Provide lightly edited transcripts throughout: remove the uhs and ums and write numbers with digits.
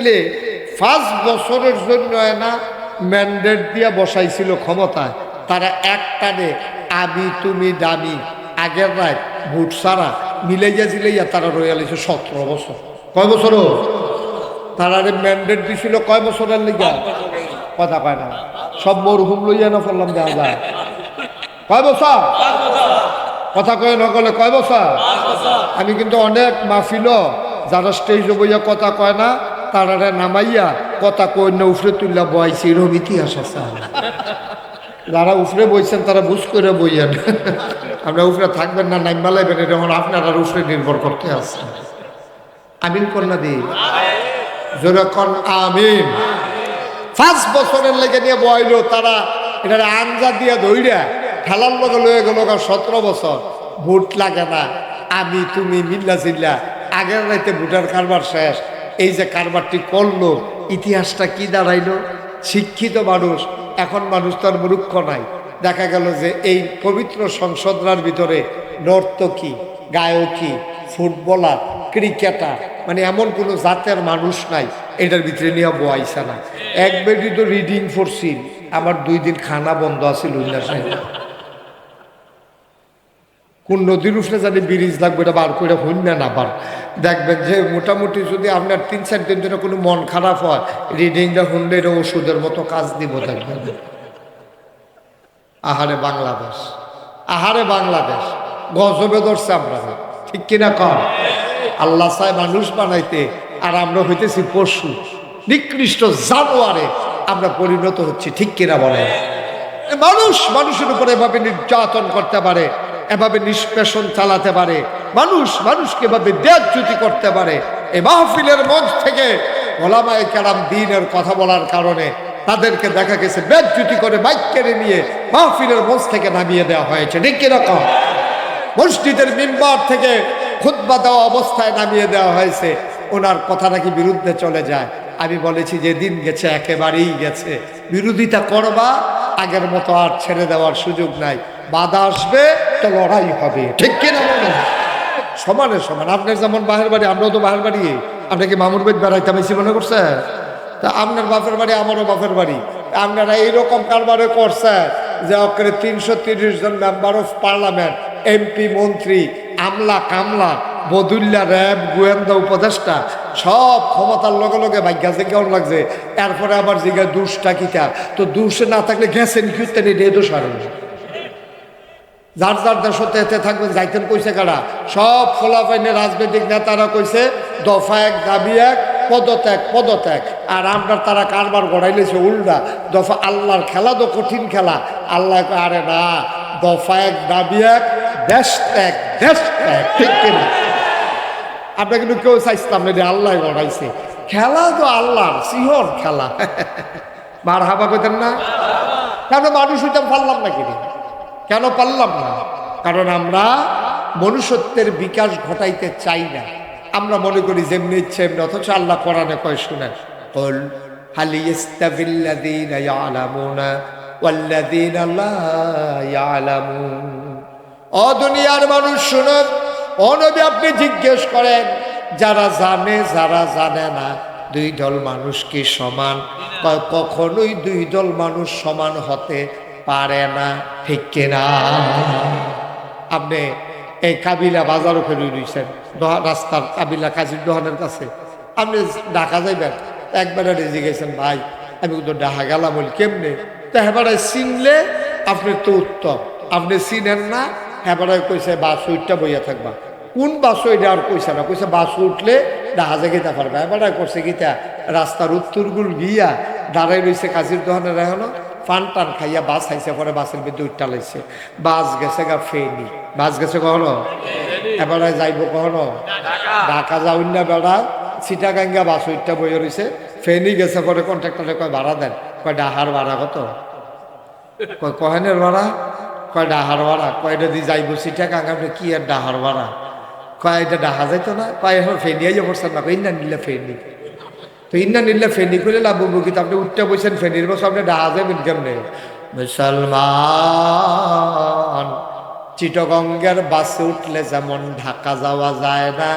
দিলে 5 বছরের জন্য না ম্যান্ডেট দিয়া বসাইছিল ক্ষমতায়, তারা একটানে আমি তুমি দামি আগের রায় ভোট সারা মিলাইয়া জিলাইয়া তারা রয়ালিছে 17 বছর। কয় বছর তারা ম্যান্ডেট দিছিল? কয় বছরের লিগা? কথা কয় না, সব মরহুম লইয়া না ফেললাম যা যায়। কয় বছর? কথা কয় না কলে কয় বছর? আমি কিন্তু অনেক মাহফিল যারা স্টেজে বইয়া কথা কয় না তারা নামাইয়া কথা কই না উফরে তুললা বয়াইছি, এরকম ইতিহাস আছে। যারা উফরে বইছেন তারা বুঝ করে বইয়েন, আমরা উফরে থাকবেন না নাইমা লাইবেন, এটা আপনারা উফরে নির্ভর করতে আছে। আমিন কন্যা দি যেরকম আমিন। 5 বছরের লেগে নিয়ে বইল তারা, এটা আঞ্জা দিয়ে ধইরা খেলার লগে লয়ে গেল 17 বছর। ভোট লাগে না, আমি তুমি মিল্লা জিল্লা আগের রাইতে ভোটার কারবার শেষ। এই যে কারবারটি করলো, ইতিহাসটা কি দাঁড়াইলো? শিক্ষিত মানুষ, এখন মানুষ তো আর মূর্খ নাই। দেখা গেল যে এই পবিত্র সংসদরার ভিতরে নর্তকী, গায়কী, ফুটবলার, ক্রিকেটার, মানে এমন কোনো জাতের মানুষ নাই এটার ভিতরে নিয়ে বয়াইছে না। এক বেটি তো রিডিং পড়ছিল, আমার 2 দিন খানা বন্ধ আছিল। কোন নদীর উঠলে জানি ব্রিজ লাগবে, এটা বার করে হইন না বার দেখবেন যে মোটামুটি যদি আপনার 3-4 দিন ধরে কোনো মন খারাপ হয়, রিডিংটা শুনলে এটা ওষুধের মতো কাজ দিব দেখবেন। আহারে বাংলাদেশ, আহারে বাংলাদেশ, গজবে ধরছে আমরা, ঠিক কিনা কর? আল্লাহ চায় মানুষ বানাইতে, আর আমরা হইতেছি পশু, নিকৃষ্ট জানোয়ারে আমরা পরিণত হচ্ছি, ঠিক কিনা বলেন? মানুষ মানুষের উপরে এভাবে নির্যাতন করতে পারে, এভাবে নিষ্পেষণ চালাতে পারে, মানুষ মানুষকে এভাবে দেহচ্যুতি করতে পারে। এই মাহফিলের মঞ্চ থেকে ওলামায়ে কেরাম দ্বীনের কথা বলার কারণে তাদেরকে দেখা গেছে বেজ্জুতি করে বাইক কেড়ে নিয়ে মাহফিলের মঞ্চ থেকে নামিয়ে দেওয়া হয়েছে, ঠিক কিরকম? মসজিদের মিম্বার থেকে খুতবা দেওয়া অবস্থায় নামিয়ে দেওয়া হয়েছে। ওনার কথা নাকি বিরুদ্ধে চলে যায়। আমি বলেছি যে দিন গেছে, একেবারেই গেছে। বিরোধিতা করবা, আগের মতো আর ছেড়ে দেওয়ার সুযোগ নাই। বাধা আসবে তো লড়াই হবে, ঠিক কিনা বলেন? সমানে সমান। আপনার যেমন বাহের বাড়ি, আমরাও তো বাহের বাড়ি। আপনাকে মামুর বাড়ি বেড়াইতাম এসে মনে করছে? তা আপনার বাপের বাড়ি, আমারও বাপের বাড়ি। আপনারা এইরকম কারবারে করছে যে অক্ষরে 330 জন মেম্বার অফ পার্লামেন্ট, এমপি, মন্ত্রী, আমলা কামলা, বদুল্লা, র্যাব, গোয়েন্দা, উপদেষ্টা সব ক্ষমতার লগে লগে ভাগ্যা যে কেমন লাগছে। এরপরে আবার জিগা দুষটা কিটা, তো দুষে না থাকলে গেছেন কিনতেন, এটা দোষ আর যার যার দেশতে এতে থাকবেন। যাইতেন কইছে কারা? সব ফলাফাইনে রাজনৈতিক নেতারা কইছে দফা 1 দাবি 1, পদত্যাগ পদত্যাগ। আর আমরা তারা কারবার গড়াইলেছে উল্টা, দফা আল্লাহর খেলা তো কঠিন খেলা। আল্লাহ আরে না, দফা 1 দাবি 1, দেশ ত্যাগ দেশ ত্যাগ, ঠিক কিনা? আমরা কিন্তু কেউ চাইছিলাম না, আল্লাহ গড়াইছে খেলা, তো আল্লাহর সিহর খেলা। মার হাবা কইতেন না? কেন মানুষ হইতাম পারলাম না কিনে? কেন পারলাম না? কারণ আমরা মনুষ্যত্বের বিকাশ ঘটাইতে চাই না। আমরা মনে করি যেমনি ইচ্ছে এমনি, অথচ আল্লাহ কোরআনে কয় শুনেন, কুল হাল ইয়াস্তাবিল্লাযীনা ইয়ালামুনা ওয়াল্লাযীনা লা ইয়ালামুন। ও দুনিয়ার মানুষ শুনুন, ও নবী আপনি জিজ্ঞেস করেন, যারা জানে যারা জানে না, 2 দল মানুষ কি সমান? কখনোই 2 দল মানুষ সমান হতে পারে না, ঠিক কিনা? আপনি এই কাবিলা বাজারও ফেলে রয়েছেন, রাস্তার কাবিলা কাজীর দোকানের কাছে। আপনি ঢাকা যাইবেন, একবারে রেজি গেছেন, ভাই আমি তো ঢাকা গেলাম, বলি কেমনে? তো হেবারায় চিনলে আপনি তো উত্তম, আপনি চিনেন না। হেবারায় কইছে বাস উঠটা বইয়া থাকবা। কোন বাসও এটা আর কইছে না, কইছে বাস উঠলে জাহাজে গেতে পারবে। হেবারায় করছে গীতা রাস্তার উত্তরগুল গিয়া দাঁড়াই রয়েছে কাজীর দোকানের। এখনো ফান টান খাইয়া বাস খাইছে, পরে বাসের ভিতরে উঠটা লাইছে। বাস গেছে গা ফেনি, বাস গেছে কখনো? এবারে যাইব কখনো? ঢাকা যাউন না বেড়া, চিটাগাঙ্গা বাস উঠটা বইয়া রয়েছে। ফেনি গেছে, পরে কন্ট্রাক্টরে কয় ভাড়া দেন, কয় ডাহার ভাড়া কত? কয় কহেনের ভাড়া? কয় ডাহার ভাড়া। কয় এটা দিয়ে যাইব চিটাগাঙ্গা, কি আর ডাহার ভাড়া? কয় এটা ডাহা যাইতো না? কয় এখন ফেনি আইয়া পড়ছেন না? কই না নিলে ফেনি, তো ইন্না নিলে ফেনি করে লাভ কিন্তু আপনি উঠতে বসেন ফেনির বসে, আপনি ডাহা যাবেন কেমনে? মুসলমান, চিটগঙ্গের বাসে উঠলে যেমন ঢাকা যাওয়া যায় না,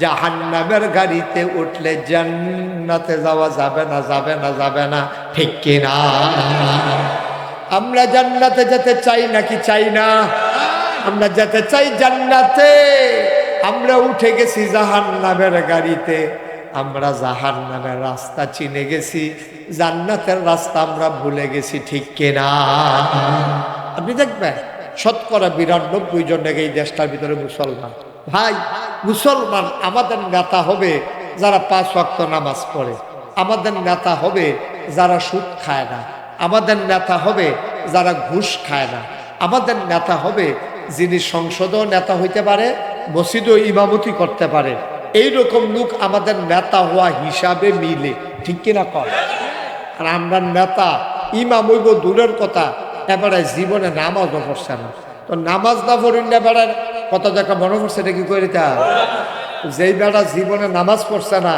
জাহান্নামের গাড়িতে উঠলে জান্নাতে যাওয়া যাবে না, যাবে না, যাবে না, ঠিক কিনা? আমরা জান্নাতে যেতে চাই নাকি চাই না? আমরা যেতে চাই জান্নাতে। আমরা উঠে গেছি জাহান্নামের গাড়িতে, আমরা জাহান্নামের রাস্তা চিনে গেছি, জান্নাতের রাস্তা আমরা ভুলে গেছি, ঠিক কিনা? আপনি দেখবেন ৯২% জন এই দেশটার ভিতরে মুসলমান। ভাই, মুসলমান আমাদের নেতা হবে যারা ৫ ওয়াক্ত নামাজ পড়ে, আমাদের নেতা হবে যারা সুদ খায় না, আমাদের নেতা হবে যারা ঘুষ খায় না, আমাদের নেতা হবে যিনি সংসদও নেতা হইতে পারে, মসজিদও ইমামতি করতে পারে। এইরকম লোক আমাদের নেতা হওয়া হিসাবে মিলে, ঠিক কিনা কর? আর আমরা নেতা ইমাম হইব দূরের কথা, এবারে জীবনে নামাজও পড়ছে না। তো নামাজ না পড়িন এবারের কথা দেখা মনে পড়ছে, এটা কি করি তা? যেই বেড়া জীবনে নামাজ পড়ছে না,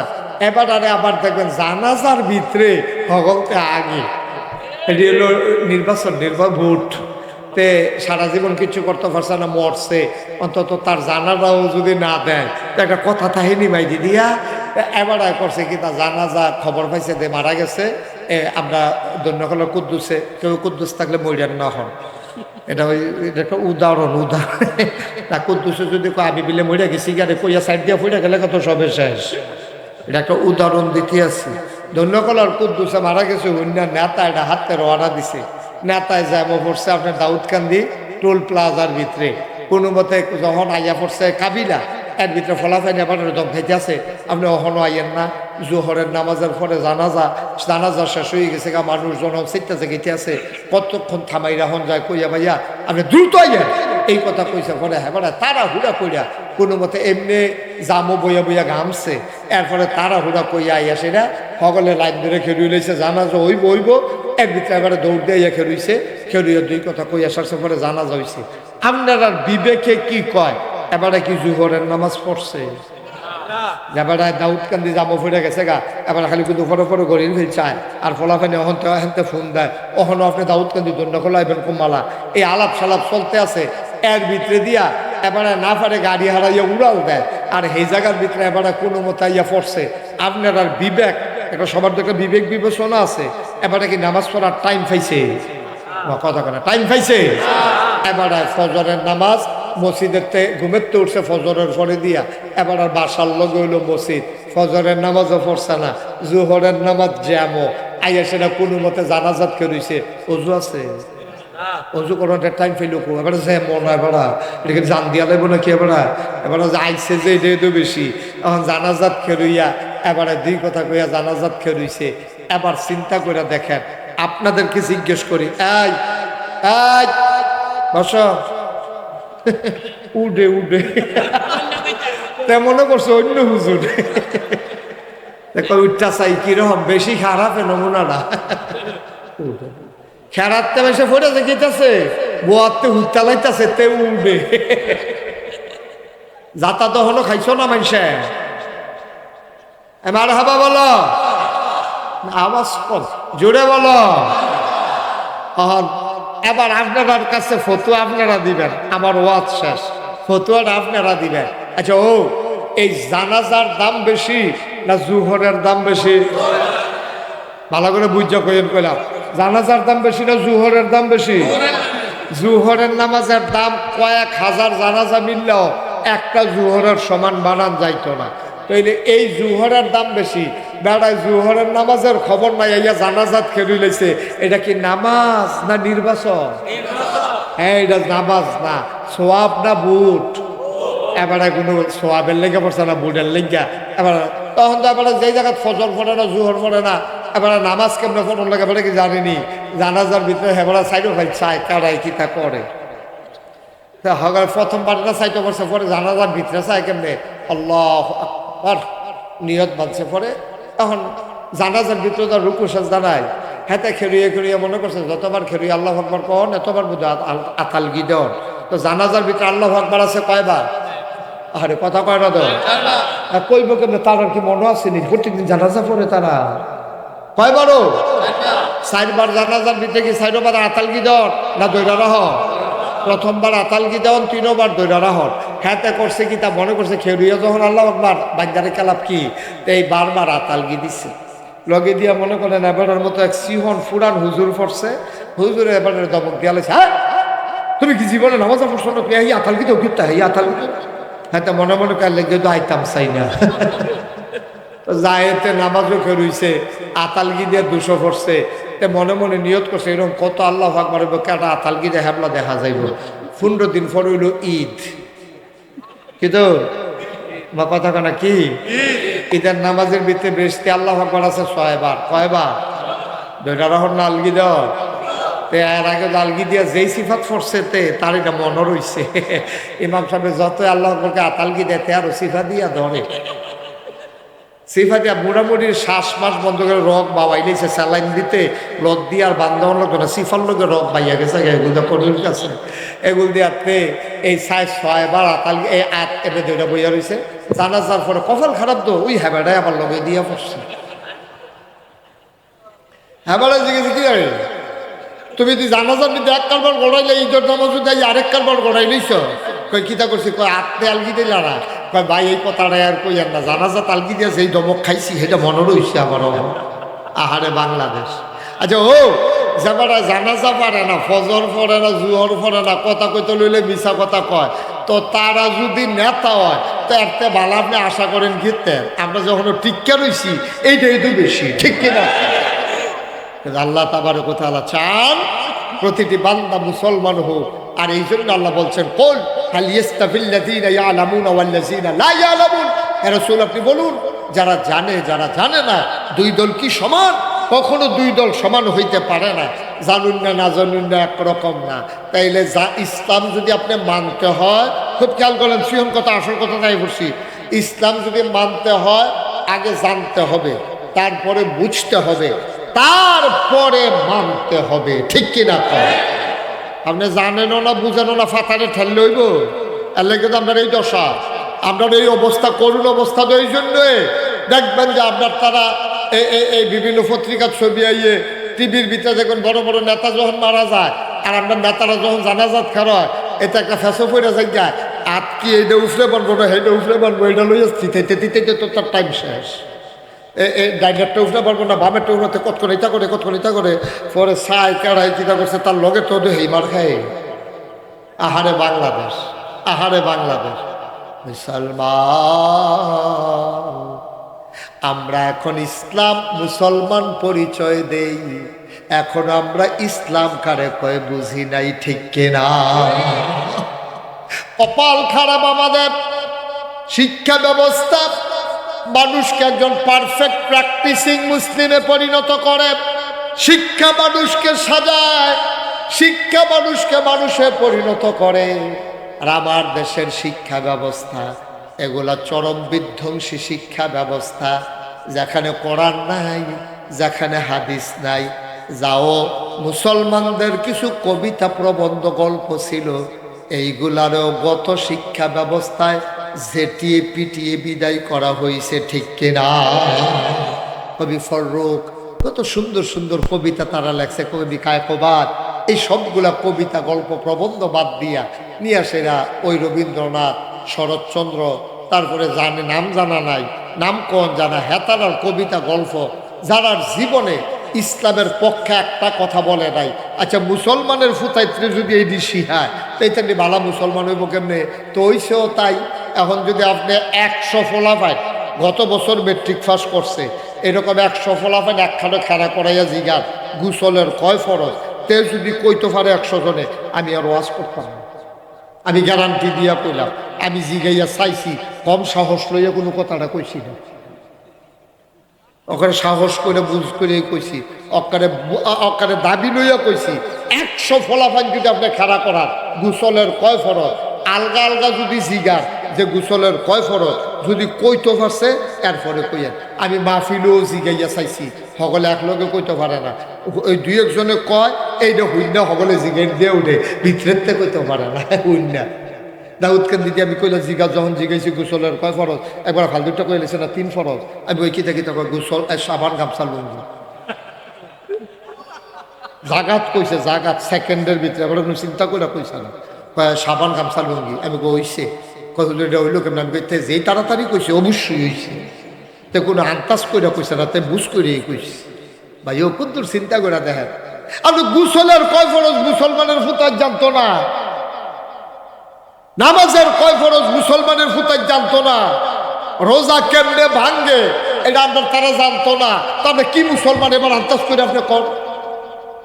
এবারে আবার দেখবেন জানাজার ভিতরে হগলতে আগে এটি হলো নির্বাচন ভোট তে সারা জীবন কিছু করতে পারছে না, মরছে, অন্তত তার জানাজাও যদি না দেয় তো একটা কথা তাহিনী মাইদি দিয়া এবার করছে কি, তা জানাজা খবর পাইছে যে মারা গেছে, আমরা দৈন্যকল কুদ্দুসে, কেউ কুদ্দুস থাকলে মরিয়ান না হন। এটা একটা উদাহরণ না, কুদ্দুসে যদি আমি বিলে মরিয়া গেছি গাড়ি কইয়া সাইড দিয়া ফুটে গেলে কত সবে শেষ। এটা একটা উদাহরণ দিতে আছি। দৈন্যকলার কুদ্দুসে মারা গেছে, অন্য নেতা এটা হাতে রওনা দিছে। নেতায় যাবো পড়ছে আপনার দাউদকান্দি টোল প্লাজার ভিতরে, কোনো মতে যখন আইয়া পড়ছে কাবিলা, এর ভিতরে ফলাফাইনি আবার দম খাইতে আছে, আপনি অহনো আইয়েন না। জোহরের নামাজের পরে জানাজা শেষ হয়ে গেছে গা, মানুষজন চিত্তাছে গেতে আছে, কতক্ষণ থামাই রাখন যায়, কইয়া ভাইয়া আপনি দ্রুত আইয়েন, এই কথা কইছে। পরে হ্যাঁ তারা হুড়া কইরা কোনো মতে এমনি জামো বইয়া বইয়া ঘামছে, এরপরে তারা হুড়া কইয়া আইয়া সেটা সকলে লাইন ধরে খেলুই লইছে, জানাজা হইব এর ভিতরে এবারে দৌড় দিয়ে খেলুইছে, খেলুইয়া দুই কথা কইয়া সারছে, পরে জানাজা হইছে। আপনার আর বিবেকে কি কয়, এবারে কি জোহরের নামাজ পড়ছে? এবারে দাউদকান্দি জামো ফুটে গেছে গা, এবার খালি কিন্তু ফটো গড়িয়ে ফেলছায়, আর ফলাফানি অহনতে ফোন দেয়, অহনো আপনি দাউদকান্দি দণ্ডখোলা এবেন কুমালা, এই আলাপ সালাপ চলতে আছে। এর ভিতরে দিয়া এবারে না পারে গাড়ি হারাইয়া উড়াল দেয়, আর এই জায়গার ভিতরে এবারে কোনো মতো ইয়া পড়ছে। আপনার আর বিবেক, একটা সবার তো একটা বিবেক বিবেচনা আছে, এবারে কি নামাজ পড়ার টাইম পাইছে? কথা কেনা টাইম পাইছে? এবারে ফজরের নামাজ মসজিদের ঘুমের তো উঠছে ফজরের পরে দিয়া, এবার আর বাসার লগে হইল মসজিদ, ফজরের নামাজও পড়ছে না, জোহরের নামাজ জ্যামো আইয়া সেটা কোনো মতে জানাজাত করেছে, অজু আছে, অজু করার টাইম ফেল, এবার যে মনে হয় বেড়া এটাকে জান দিয়া লাগবো নাকি, এবার আইসে যে এটা তো বেশি, এখন জানাজাত খেরুইয়া এবারে দুই কথা কইয়া জানাজাত খেরুইছে। এবার চিন্তা করে দেখেন, আপনাদেরকে জিজ্ঞেস করি, এই বস, উডে মনে করছো অন্য হুজুর, দেখো উঠটা চাই কিরকম বেশি খারাপ নমুনাটা, খেরাতে বেশি ফোটাছে গেতেছে, বোয়াতে হুটটা লাইতেছে তে উঠবে, যাতা তো হলো খাইছো না মানুষে, এবার হাবা বলো, আওয়াজ কর, জোরে বলো। এবার আপনার কাছে ফতুয়া আপনারা দিবেন, আমার ওয়াজ শেষ, ফতুয়াটা আপনারা দিবেন। আচ্ছা, এই জানাজার দাম বেশি না জুহরের দাম বেশি? ভালো করে বুঝা কইলাম, জানাজার দাম বেশি না জুহরের দাম বেশি? জুহরের নামাজের দাম কয়েক হাজার জানাজা মিললেও একটা জুহরের সমান বানান যাইতো না। তাইলে এই জুহরের দাম বেশি, বেড়ায় জুহরের নামাজের খবর নাই, ইয়া জানাজাত খেলি লেছে, এটা কি নামাজ না নির্বাচন? হ্যাঁ, এটা নামাজ না, সোয়াব না বুট? এবারে কোনো সোয়াবের লেগে পড়ছে না বুটের লেগা। এবার তখন তো এবারে যেই জায়গায় ফজর পড়ে না, জুহর পড়ে না, এবারে নামাজ কেমনে পড়ন লাগে বলে কি জানিনি, জানাজার ভিতরে হেবড়া সাইডও ভাই চায় কারাই কি তা করে, হগার প্রথম পাঠটা সাইডে পড়ছে, পরে জানাজার ভিতরে চায় কেমনে, আল্লাহ আকবার নিয়ত বাঁধছে, পরে তখন জানাজার ভিতরে তার রুকু সাজদা নাই, হাতে খেলিয়ে মনে করছে যতবার খেলিয়ে আল্লাহ আকবার কন এতবার বুঝে আতাল গিদন। তো জানাজার ভিতরে আল্লাহ আকবার আছে কয়বার? আরে কথা কয় না তো, কইব কেমনে, তার আর কি মনে আসেনি প্রত্যেকদিন জানাজা পড়ে তারা কয়বারও? 4 বার জানাজার ভিতরে কি 4 বার আতাল গিদন না দৈরা রাহ? প্রথমবার আতাল গিদন, 3 বার দৈরা রাহন। হ্যাঁ করছে কি তা মনে করছে খেরুইয়া যখন আল্লাহ আকবার বান্দারে কালাপ কি এই বারবার আতালগি দিচ্ছে লগে দিয়া মনে করেন এবারের মতো এক সিহন ফুরান হুজুর পড়ছে হুজুরে এবারের দমক দিয়া লেছে হ্যাঁ তুমি কি জীবনে নামাজ পড়ছো না এই আতালগি তো কিতা এই আতালগি হ্যাঁ তা মনে মনে কার লেগে তো আইতাম চাই না জায়েতে নামাজও খেরুইছে আতালগি দিয়ে 200 পড়ছে তে মনে মনে নিয়ত করছে এরকম কত আল্লাহ আকবার একটা আতালগি দিয়ে হ্যাবলা দেখা যাইব 15 দিন পর হইল ঈদ কিন্তু বা কথা কানা কি ঈদের নামাজের ভিতরে বৃষ্টি আল্লাহ আকবার আছে 6 বার কয়বার 2টা রহর না আলগি দেওয়া এর আগে আলগি দিয়া যেই সিফাত ফরছে তার এটা মনে রইছে ইমাম সাহেব যতই আল্লাহ আকবরকে আতালগি দেয় আরো সিফা দিয়া ধরে সিফা দিয়া মোটামুটির শ্বাস মাস বন্ধ করে রক বাবাইলেছে স্যালাইন দিতে লত দিয়ে আর বান্ধব লোক না সিফার লোকে রক বাইয়া গেছে এগুলো কঠিন কাছে এগুলো দিয়াতে এই 6 বার আতালগি এই আত এবে 2টা বইয়া রয়েছে জানাজার পরে কপাল খারাপ তো ওই হ্যাবাটাই আবার লগে দিয়া পড়ছে হ্যাবাটা জিজ্ঞেস কি জানি তুমি যদি জানাজার মধ্যে এক কারবার গড়াইলে ঈদের নামাজ যাই আরেক কারবার গড়াই লইছ কই কিতা করছি কই আত্মে আলগি দিল না কই ভাই এই কথাটা আর কই আর না জানাজা তালগি দিয়ে যেই দমক খাইছি সেটা মনে রইছে আমার আহারে বাংলাদেশ আচ্ছা ও যাবারা জানাজা পারে না ফজর পড়ে না জুহর পড়ে না কথা কইতে লইলে মিছা কথা কয় তো তারা যদি নেতা হয় তো একটা ভালো আপনি আশা করেন ঘিরতেন আমরা যখন টিক্কা রইছি এইটাই তো বেশি ঠিক কিনা আল্লাহ তাবারক ওয়া তাআলা চান প্রতিটি বান্দা মুসলমান হোক আর এই জন্য আল্লাহ বলছেন কুল হাল ইয়াস্তাফিল্লাযীনা ইয়ালামুনা ওয়াল্লাযীনা লা ইয়ালামুন হে রাসূল আপনি বলুন যারা জানে যারা জানে না দুই দল কি সমান কখনো দুই দল সমান হইতে পারে না জানুন না জানুন না একরকম না তাইলে যা ইসলাম যদি আপনি মানতে হয় খুব খেয়াল করেন সিহন কথা আসল কথা তাই বলছি ইসলাম যদি মানতে হয় আগে জানতে হবে তারপরে বুঝতে হবে তারপরে মানতে হবে ঠিক কিনা কয় আপনি জানেনও না বুঝেনও না ফাতারে ঠেললে হইব এর লেগে তো আপনার এই দশা আপনার এই অবস্থা করুণ অবস্থা তো এই জন্যই দেখবেন যে আপনার তারা এই বিভিন্ন পত্রিকার ছবি আইয়ে টিভির ভিতরে দেখুন বড় বড় নেতা যখন মারা যায় আর আপনার নেতারা যখন জানাজাত খারায় এটা একটা ফ্যাশন পড়ে যায় আর কি এইটা উফরে বানবো না সেইটা উফরে বানবো এটা লইয়া দিতে তো তার টাইম শেষ ডাইনারটা উঠতে পারবো না বামেরটা উঠতে কতক্ষণ এটা করে পরে চাই কাড়াই চিন্তা করছে তার লগে তো হেইমার খায় আহারে বাংলাদেশ মুসলমান আমরা এখন ইসলাম মুসলমান পরিচয় দেই এখন আমরা ইসলাম কারে কয় বুঝি নাই ঠিক কিনা কপাল খারাপ আমাদের শিক্ষা ব্যবস্থা মানুষকে একজন পারফেক্ট প্র্যাকটিসিং মুসলিমে পরিণত করে শিক্ষা মানুষকে সাজায় শিক্ষা মানুষকে মানুষে পরিণত করে আর আমার দেশের শিক্ষা ব্যবস্থা এগুলা চরম বিধ্বংসী শিক্ষা ব্যবস্থা যেখানে কোরআন নাই যেখানে হাদিস নাই যাও মুসলমানদের কিছু কবিতা প্রবন্ধ গল্প ছিল এইগুলারও গত শিক্ষা ব্যবস্থায় ঝেটিয়ে পিটিয়ে বিদায় করা হয়েছে ঠিক কিনা কবি ফররুখ কত সুন্দর সুন্দর কবিতা তারা লেখছে কবি কায়কবাদ এই সবগুলা কবিতা গল্প প্রবন্ধ বাদ দিয়া নিয়ে সেরা ওই রবীন্দ্রনাথ শরৎচন্দ্র তারপরে জানে নাম জানা নাই নাম কোন জানা হেতারার কবিতা গল্প যারার জীবনে ইসলামের পক্ষে একটা কথা বলে নাই আচ্ছা মুসলমানের ফুতাইত্রে যদি এই শিখায় তাই ভালো মুসলমান হইব কেমনে তো হইছেও তাই এখন যদি আপনি 100 ফলাফায় গত বছর মেট্রিক পাস করছে এরকম 100 ফলাফায় একখানে খেলা করাইয়া জিগার গুসলের কয় ফরজ তে যদি কইতে পারে 100 জনে আমি আর ওয়াজ করতাম না আমি গ্যারান্টি দিয়া কইলাম আমি জিগাইয়া চাইছি কম সাহস লইয়া কোনো কথাটা কইছি না ওখানে সাহস করে বুঝ করে কইছি অকারে দাবি লইয়া কইছি 100 ফলাফান যদি আপনি খাড়া করার গুসলের কয় ফরজ আলগা আলগা যদি জিগার যে গুসলের কয় ফরজ যদি কইতে পারছে এরপরে কইয়েন আমি মাহফিলও জিগাইয়া চাইছি সকলে একলগে কইতে পারে না ওই 2-1 জনে কয় এইটা হইনা সকলে জিগাই দিয়ে উঠে ভিতরেতে কইতে পারে না হইনা দাউদকে দিদি আমি কইলা জিগা যখন জিগাইছি গোসলের কয় ফরজ একবার ফালতুটা কইলেছে না 3 ফরজ আমি ওই কিতা কিতা কয় গোসল সাবান গামছা লুঙ্গি জাগাত কইছে জাগাত সেকেন্ডের ভিতরে আবার চিন্তা করে কইছে না কয় সাবান গামছা লুঙ্গি আমি কইছে হুজুর এটা হইলো কেমন? আমি কইতে যেই তাড়াতাড়ি কইছে অবশ্যই হয়েছে, তে কোনো আন্তাজ করে কইছে না, তে বুঝ করে কইছে। ভাই ও কুদ্দুর চিন্তা করে দেখেন, আপনি গুসলের কয় ফরজ মুসলমানের ফুতার জানতো না, নামাজের কয় ফরজ মুসলমানের ফুতার জানতো না, রোজা কেমনে ভাঙ্গে এটা আপনার তারা জানতো না। তবে কি মুসলমান এবার আন্তাজ করে আপনি কর?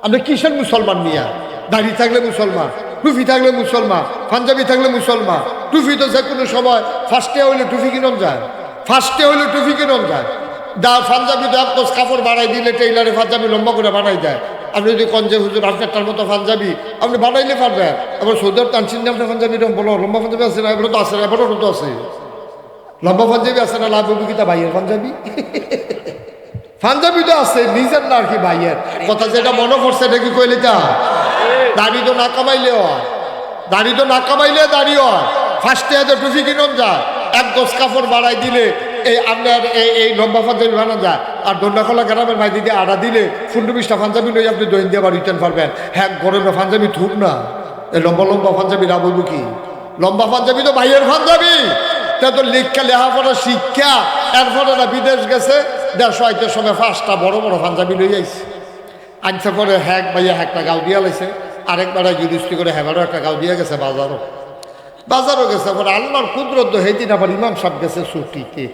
আপনি কিসের মুসলমান মিয়া? দাড়ি থাকলে মুসলমান, টুপি থাকলে মুসলমান, পাঞ্জাবি থাকলে মুসলমান। টুপি তো যে কোনো সময় ফার্স্টে হইলে টুপি কিনন যায়, ফার্স্টে হইলে টুপি কিনন যায়। পাঞ্জাবি তো এক কাপড় বানাই দিলে টেইলারে পাঞ্জাবি লম্বা করে বানাই দেয়। আপনি যদি কঞ্জে হুজুর আপনারটার মতো পাঞ্জাবি আপনি বানাইলে পারবেন। এবার সৌদের টানছেন না আপনার পাঞ্জাবি বলো, লম্বা পাঞ্জাবি আছে না? এগুলো তো আছে না, এবারও তো আছে। লম্বা পাঞ্জাবি আছে না? লাভ কিতা ভাইয়ের পাঞ্জাবি, পাঞ্জাবি তো আছে নিজের না আর কি ভাইয়ের কথা। যেটা মনে পড়ছে এটা কি কইলে তা দাড়ি তো না কামাইলে হয়, দাড়ি তো না কামাইলে দাড়ি হয়। ফার্স্টে এত টুপি কিনন যায়, এক গোছ কাপড় বাড়াই দিলে এই আপনার এই লম্বা পাঞ্জাবি বানানো যায়। আর দন্ডাখোলা গ্রামের ভাই দিদি আড়া দিলে 15-20টা পাঞ্জাবি লই আপনি দৈন দিয়ে বাড়ি উঠতে পারবেন। হ্যাঁ গরমের পাঞ্জাবি থুক না, এই লম্বা লম্বা পাঞ্জাবি না বলবো কি? লম্বা পাঞ্জাবি তো ভাইয়ের পাঞ্জাবি। তা তো লিখা লেখাপড়া শিক্ষা এরপরে না বিদেশ গেছে, 150 সময় 5টা বড় বড় পাঞ্জাবি লই আইছে। আনছে পরে হ্যাক ভাইয়া একটা গাও দিয়া লাইছে, আরেকবার জুরিস্টি করে হ্যাবারও একটা গাও দিয়ে গেছে। বাজারও গেছে। পরে আল্লাহর কুদরত সেইদিন আবার ইমাম সাহেব গেছে ছুটিতে।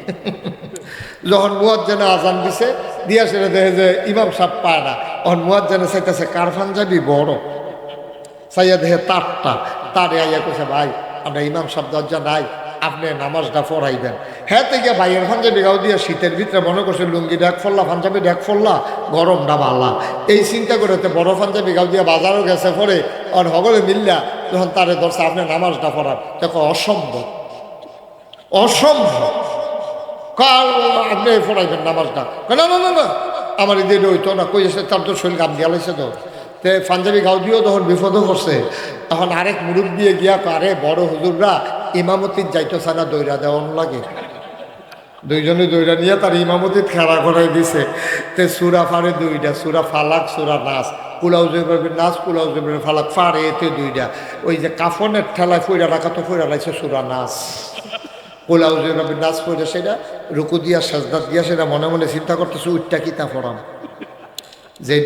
যখন মুয়াজ্জিনে আজান দিছে দিয়া সেটা দেখে যে ইমাম সাহেব পায় না, তখন মুয়াজ্জিনে চাইতেছে কার পাঞ্জাবি বড়, চাইয়া দেখে তারটা। তারে আইয়া কইছে ভাই আমরা ইমাম সাহেব দরজা নাই, আপনি নামাজটা পড়াইবেন। হ্যাঁ থেকে ভাইয়ের পাঞ্জাবি গাও দিয়ে শীতের ভিতরে মনে করছে লুঙ্গি ডেক ফল্লা পাঞ্জাবি ডেক ফল্লা গরমটা ভাল্লা, এই চিন্তা করে বড় পাঞ্জাবি গাও দিয়ে বাজারও গেছে। পরে আর হগলে মিল্লা যখন তারে ধরছে আপনি নামাজটা পড়ান, দেখো অসম্ভব, অসম্ভব। কাল আপনি পড়াইবেন নামাজটা? না না না না আমার এদের হইতো না, কই এসে তার তো শরীর গাম দিয়া লাইছে তো। তে পাঞ্জাবি গাও দিয়েও তখন বিপদও করছে। তখন আরেক মুরব্বী গিয়া আরে বড় হুজুররা ইমামতির যাইতো সানা দৈরা দেওয়ান লাগে, দুইজনে দৈরা নিয়ে তার ইমামতির খেলা করাই দিছে। তে সুরা ফারে 2টা, সুরা ফালাক সুরা নাস, কুলাউজের নাচ কুলাউজের ফালাক ফারে এতে 2টা। ওই যে কাফনের ঠেলায় ফইরা রাখা তো ফইরা লাইছে সুরা নাস, কুলাউজের নাচ ফইরা সেটা রুকু দিয়া সাজদাত দিয়া সেটা মনে মনে চিন্তা করতেছে উঠটা কিতা পড়াম, যে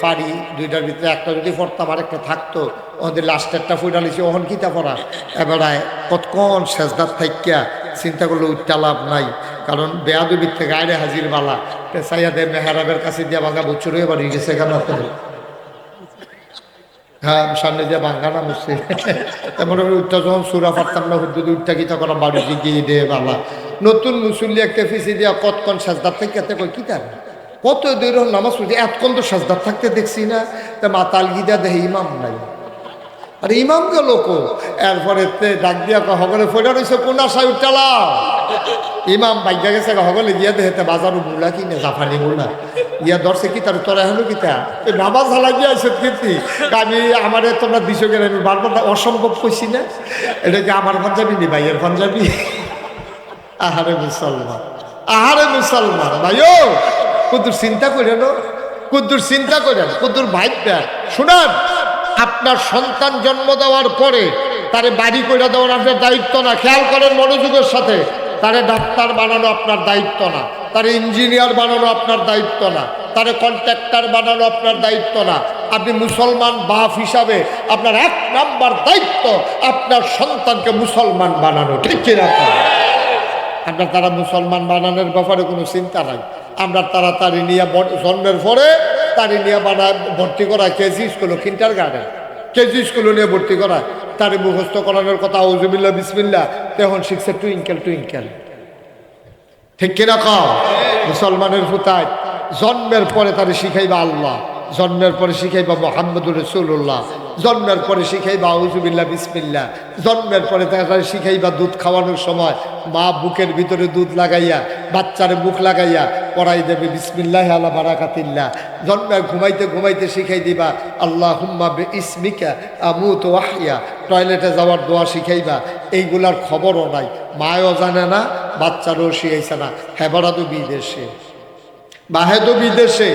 ফাড়ি 2টার ভিতরে একটা যদি পড়তাম আরেকটা থাকতো, ওদের লাস্টেরটা ফুটা লিছে ওখান কিতা পড়া। এবারে কতক্ষণ সেজদার থাইকা চিন্তা করলে উঠটা লাভ নাই, কারণ বেয়াদবির থেকে আইরে হাজির বালা পেশাইয়াদের মেহরাবের কাছে দিয়া ভাঙা বছর হয়ে বাড়ি গেছে কেন আপনাদের। হ্যাঁ সামনে দিয়ে ভাঙ্গানা মুছে এমন উঠটা যখন সুরা পারতাম না হুদ্দুদ উঠটা কিতা করা বাড়ি গিয়ে দে বালা। নতুন মুসল্লি একটা ফিসি দিয়া কতক্ষণ সেজদার থেকে কই কিতা কত দূর নামাজ পড়ছে, এতক্ষণ তো সাজদার থাকতে দেখছি না। তা মাতাল গিদা দেখে ইমাম নাই, আর ইমাম গেল কো। এরপরে ডাক দিয়া হগলে ফোটা রয়েছে কোন আশায় উঠালা ইমাম বাইকা গেছে হগলে গিয়া দেখে বাজারও মুলা কিনে জাফানি মুলা ইয়া ধরছে কি তার তোরা হলো কিতা নামাজ হালা গিয়ে আসে কীর্তি। আমি আমার তোমরা দিছো গেলে আমি বারবার অসম্ভব কইছি না, এটা কি আমার পাঞ্জাবি নি ভাইয়ের পাঞ্জাবি? আহারে মুসলমান, আহারে মুসলমান ভাইও কুদ্দুর চিন্তা করেন, কুদ্দুর চিন্তা করেন, কুদ্দুর ভাইটা শুনান। আপনার সন্তান জন্ম দেওয়ার পরে তারে বাড়ি করে দেওয়ার আপনার দায়িত্ব না, খেয়াল করেন মনোযোগের সাথে। তারে ডাক্তার বানানো আপনার দায়িত্ব না, তারে ইঞ্জিনিয়ার বানানো আপনার দায়িত্ব না, তারে কন্ট্রাক্টর বানানো আপনার দায়িত্ব না। আপনি মুসলমান বাপ হিসাবে আপনার 1 নাম্বার দায়িত্ব আপনার সন্তানকে মুসলমান বানানো, ঠিক কিনা? আপনার তারা মুসলমান বানানোর ব্যাপারে কোনো চিন্তা নাই। আমরা তাড়াতাড়ি নিয়ে জন্মের পরে তারি নিয়ে বানায় ভর্তি করা KG school, kinder garden KG স্কুলে নিয়ে ভর্তি করা, তারে মুখস্থ করানোর কথা আউজুবিল্লা বিসমিল্লা, তখন শিখছে টুইঙ্কেল টুইঙ্কেল, ঠিক কিনা খাও? মুসলমানের ফুতায় জন্মের পরে তারে শিখাইবা আল্লাহ, জন্মের পরে শিখাইবা মুহাম্মদুর রাসূলুল্লাহ, জন্মের পরে শিখাইবা আউযুবিল্লাহ বিসমিল্লাহ, জন্মের পরে তাকে শিখাইবা দুধ খাওয়ানোর সময় মা বুকের ভিতরে দুধ লাগাইয়া বাচ্চারে মুখ লাগাইয়া পড়াই দেবে বিসমিল্লাহ আলা বারাকাতিল্লাহ। জন্মে ঘুমাইতে ঘুমাইতে শিখাই দিবা আল্লাহুম্মা বিইসমিকা আমুতু ওয়া আহইয়া। টয়লেটে যাওয়ার দোয়া শিখাইবা। এইগুলার খবরও নাই, মায়ও জানে না, বাচ্চারও শিখাইছে না। হেবারা তো বিদেশে, বাহেদও বিদেশে,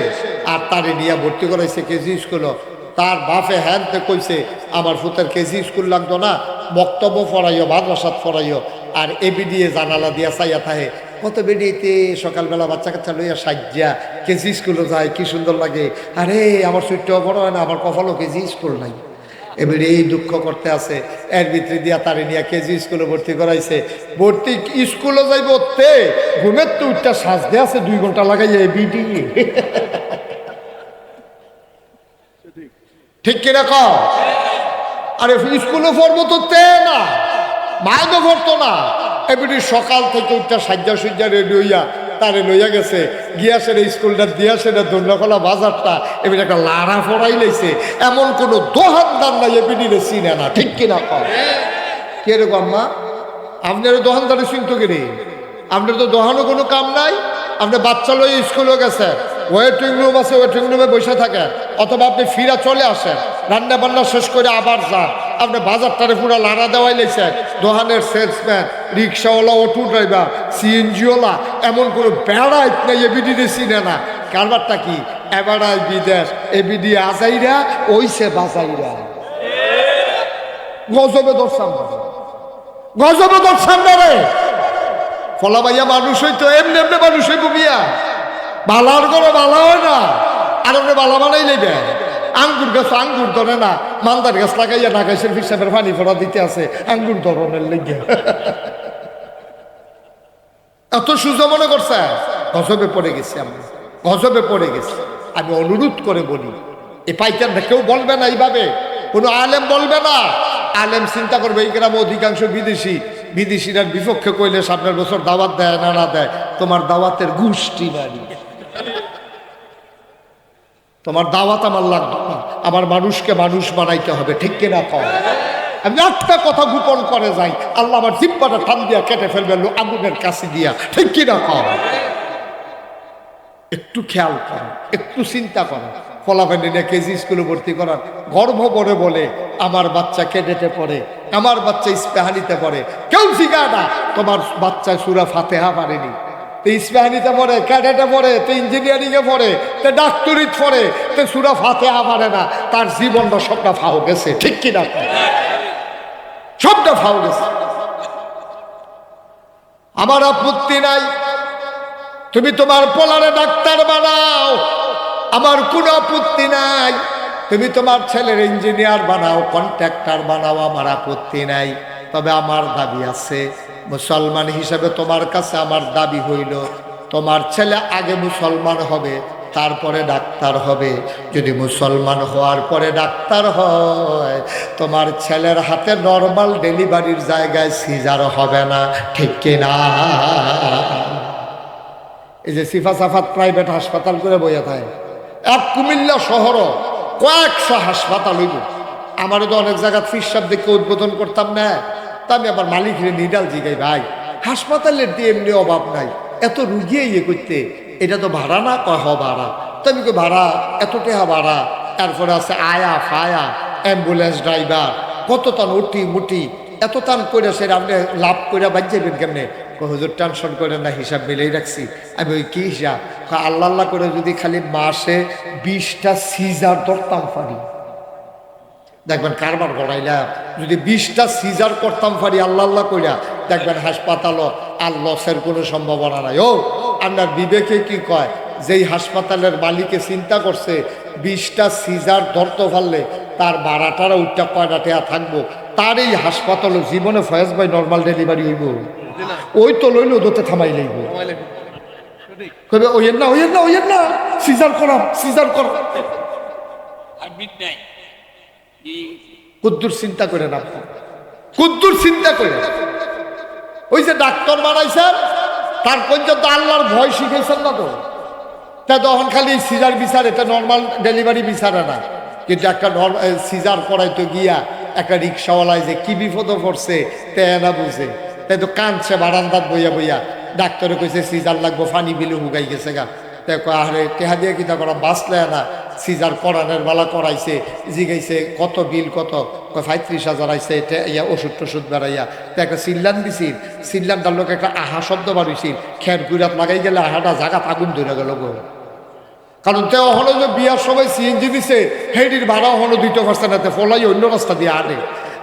আর তারে নিয়ে ভর্তি করাইছে কেজি স্কুল। তার বাপে হ্যানতে কইছে আমার ফুতের কেজি স্কুল লাগতো না, বক্তব্য পড়াইও, মাদ্রাসাত পড়াইও, আর এবি দিয়ে জানালা দিয়া চাইয়া থাকে কত বেডিতে সকালবেলা বাচ্চা কাচ্চা লইয়া সাজ্জা কেজি স্কুলে যায়, কি সুন্দর লাগে। আরে আমার সুইটটাও বড় হয় না, আমার কপালও কেজি স্কুল নাই। এবারে এই দুঃখ করতে আছে, এর ভিতরে দিয়া তারে নিয়ে কেজি স্কুলে ভর্তি করাইছে। ভর্তি স্কুলে যাইব তে ঘুমের তো উঠটা সাজতে আছে 2 ঘন্টা লাগাইয়া বিডি। ঠিক কিনা কও? আরে স্কুলে পড়বো তো তে না, মাইনে পড়তো না। এবারে সকাল থেকে উঠটা সাজ্জা সুজ্জা রেডি হইয়া তারে লইয়া গেছে, গিয়াসের স্কুলটা দিয়াছে না দোলনাখোলা বাজারটা, এবার একটা লাড়া ফড়াই লাইছে। এমন কোনো দোহানদার নাই এবিডিরে চিনে না। ঠিক কিনা কও? কিরকম মা আপনার দোহানদারে চিনতো কিরে? আপনার তো দোহানো কোনো কাম নাই। আপনি বাচ্চা লই স্কুলে গেছেন, ওয়েটিং রুম আছে, ওয়েটিং রুমে বসে থাকেন, অথবা আপনি ফিরা চলে আসেন, রান্না বান্না শেষ করে আবার যান। আপনি বাজারটারে পুরো লাড়া দেওয়াই লেছেন। দোকানের সেলসম্যান, রিক্সাওয়ালা, অটো ড্রাইভার, সিএনজিওয়ালা, এমন কোনো বেড়াই নাই এবিডিরে চিনে না। কারবারটা কি? এবারাই বিদেশ, এবিডি আজাইরা ওইসে বাজাইরা। গজবে দর্শান, গজবে দর্শান না রে। ফলা ভাইয়া মানুষ হইতো এমনি এমনি মানুষ হইব মিয়া। বালার করে বালা হয় না, আর আপনি বালা বানাই নেবে। আঙ্গুর গাছ আঙ্গুর ধরে না, মালদার গাছ লাগাইয়া নাগাইছেন হিসাবের পানি ফোড়া দিতে আছে আঙ্গুর ধরনের লেগে। এত সুযোগ মনে করছে? গজবে পড়ে গেছি আমরা, গজবে পড়ে গেছি। আমি অনুরোধ করে বলি, এই পাইকারটা কেউ বলবে না এইভাবে, কোনো আলেম বলবে না। আলেম চিন্তা করবে এই গ্রামে অধিকাংশ বিদেশি, বিদেশিরা বিপক্ষে কইলে সামনের বছর দাওয়াত দেয় না না দেয়, তোমার দাওয়াতের গোষ্ঠী বাড়ি। তোমার দাওয়াত আমার লাগবে না, আমার মানুষকে মানুষ বানাইতে হবে। ঠিক কিনা কও? আমি একটা কথা গোপন করে যাই, আল্লাহ আমার জিব্বাটা টান দিয়া কেটে ফেলবে আগুনের কাছে দিয়া। ঠিক কিনা কও? একটু খেয়াল করো, একটু চিন্তা করো। ফলাফেলে নিয়ে কেজি স্কুলে ভর্তি করার গর্ব করে বলে আমার বাচ্চা কেডেটে পড়ে, আমার বাচ্চা ইস্পেহানিতে পড়ে। কেউ শিখায় না তোমার বাচ্চা সূরা ফাতিহা পারেনি, তো ইস্পেহানিতে পড়ে, ক্যাডেটে পড়ে, তো ইঞ্জিনিয়ারিংয়ে পড়ে, তো ডাক্তারিতে পড়ে, তো সূরা ফাতিহা পারে না। তার জীবনটা সবটা ফাও গেছে। ঠিক কিনা? সবটা ফাও গেছে। আমার আপত্তি নাই, তুমি তোমার পোলারে ডাক্তার বানাও, আমার কোনো আপত্তি নাই। তুমি তোমার ছেলের ইঞ্জিনিয়ার বানাও, কন্ট্রাক্টর বানাও, আমার আপত্তি নাই। তবে আমার দাবি আছে, মুসলমান হিসেবে তোমার কাছে আমার দাবি হইল, তোমার ছেলে আগে মুসলমান হবে, তারপরে ডাক্তার হবে। যদি মুসলমান হওয়ার পরে ডাক্তার হয়, তোমার ছেলের হাতে নর্মাল ডেলিভারির জায়গায় সিজার হবে না। ঠিক কিনা? এই যে সিফা সাফাত প্রাইভেট হাসপাতাল করে বইয়া থাকে, এক কুমিল্লা শহরও কয়েকশো হাসপাতাল হইব। আমারও তো অনেক জায়গা ফিরসাব দেখে উদ্বোধন করতাম না, তা আমি আবার মালিকের নিডাল জিগাই, ভাই হাসপাতালের দিয়ে এমনি অভাব নাই, এত রুগিয়ে ইয়ে করতে, এটা তো ভাড়া না? কয় ভাড়া। তো আমি কই ভাড়া এত টাকা ভাড়া, তারপরে আছে আয়া ফায়া, অ্যাম্বুলেন্স ড্রাইভার, কত তান উঠি মুটি, এত তান করে সেটা আপনি লাভ করে বাদ যাবেন কেমনে? হুজুর টেনশন করে না, হিসাব মিলেই রাখছি। আমি ওই কি হিসাব? আল্লাহ আল্লাহ করে যদি খালি মাসে 20টা সিজার ধরতাম পারি, দেখবেন কারবার গড়াইলাম। যদি 20টা সিজার করতাম পারি আল্লাহ আল্লাহ কইরা, দেখবেন হাসপাতালও আর লসের কোনো সম্ভাবনা নাই। ও আপনার বিবেকে কি কয়? যেই হাসপাতালের মালিকে চিন্তা করছে 20টা সিজার ধরতে পারলে তার ভাড়াটারা উঠটা কয়টা টেয়া থাকবো, তার এই হাসপাতালও জীবনে ফয়েজ ভাই নর্মাল ডেলিভারি হইব? ওই তো লইল ওদতে থামাই লইব। ওইয়ের না, ওইয়ের না, ওইয়ের না, সিজার করাম, সিজার করাম। কুদ্দুর চিন্তা করে না, কুদ্দুর চিন্তা করে। ওই যে ডাক্তার বানাইছেন, তার পর্যন্ত আল্লাহর ভয় শিখেছেন না তো? তা তখন খালি সিজার বিচারে, তা নর্মাল ডেলিভারি বিচারে না। কিন্তু একটা সিজার করাইতো গিয়া একটা রিক্সাওয়ালায় যে কি বিপদ পড়ছে তে না বুঝে, তাই তো কাঁদছে বারান্দাত বইয়া বইয়া। ডাক্তারে কইছে সিজার লাগবো, ফানি বিলে হুগাই গেছে গা। দেখো আরে টেহা দিয়ে কিতা করা বাঁচলে না, সিজার করানোর বেলা করাইছে, জিগাইছে কত বিল কত, 35,000 আইছে, ইয়া ওষুধ টষুধ বেড়াইয়া। তো একটা সিল্লান দিছিল, সিল্লানটার লোক একটা আহা শব্দ বাড়িছিল, খের গুড়াত লাগাই গেলে আহাটা জায়গা আগুন ধরে গেল গো। কারণ তে হলো যে বিয়ার সময় সিএনজি দিছে, হেডির ভাড়া হলো 2% ফলাই অন্য রাস্তা দিয়ে আনে।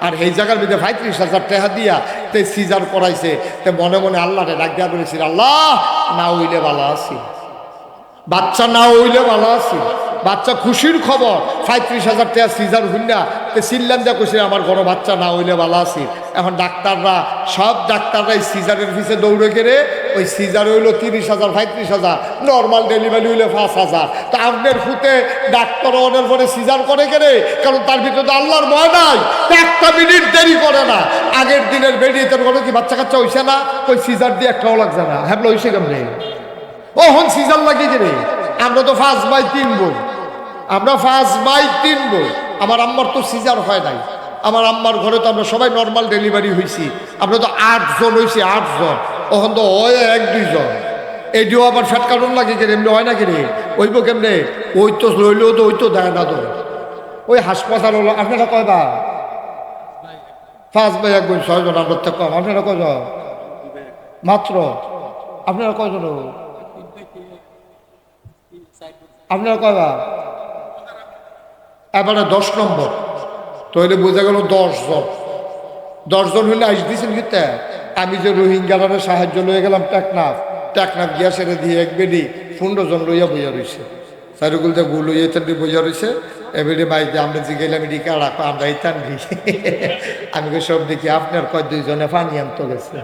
আর এই জায়গার মধ্যে 35,000 টাকা দিয়া তে সিজার করাইছে। তে মনে মনে আল্লাহরে ডাক দিয়া বলেছিল, আল্লাহ না হইলে ভালো আছি, বাচ্চা না হইলে ভালো আছি। বাচ্চা খুশির খবর, 35,000 টাকা সিজার হইনা তে চিল্লান দিয়া কইছে আমার ঘরে বাচ্চা না হইলে ভালো আছি। এখন ডাক্তাররা সব ডাক্তাররাই সিজারের পিছে দৌড়ে গেলে ওই সিজার হইলো 30,000 35,000, নর্মাল ডেলিভারি হইলে 5,000। তা আপনার ফুতে ডাক্তার ওদের পরে সিজার করে গেলে, কারণ তার ভিতরে আল্লাহর ভয় নাই, একটা মিনিট দেরি করে না। আগের দিনের বেরিয়ে ঘরে কি বাচ্চা কাচ্চা হইছে না, ওই সিজার দিয়ে একটাও লাগছে না, হ্যাবলো হইছে কেমনে ও হন সিজার লাগিয়ে গেলে। আমরা তো 5/3 বই, আমরা 5/3 বই। আমার আম্মার তো সিজার হয় নাই, আমার আম্মার ঘরে তো আমরা সবাই নর্মাল ডেলিভারি হয়েছি। আমরা তো 8 জন হয়েছি, 8 জন। ওখান তো হয় 1-2 জন। এইটিও আবার ফ্যাট কার্টন লাগে কেন, এমনি হয় না কেনে ওইব কেমনে, ওই তো লইলেও তো ওই তো দেয় না তো। ওই হাসপাতাল হলো আপনারা কয়বা 5/1 বই 6 জন, আমরা তো কম। আপনারা কয়জন মাত্র, আপনারা কয়জন, আপনারা কয়বা এবারে 10 নম্বর তাহলে বোঝা গেল 10 জন। 10 জন হইলে আইস দিয়েছেন কিতে। আমি যে রোহিঙ্গাদের সাহায্য লয়ে গেলাম টেকনাফ গিয়া সেরে দিয়ে এক বেডি 15 জন লইয়া বইয়া রয়েছে, চারুগুলতে গু লইয়া ইত্যাদি বইয়া রয়েছে। এবারে বাইরে আমরা জিগাইলাম এটি কারা, আমরা ইতান ভি। আমি সব দেখি আপনার কয় 2 জনে পানি আনতে গেছে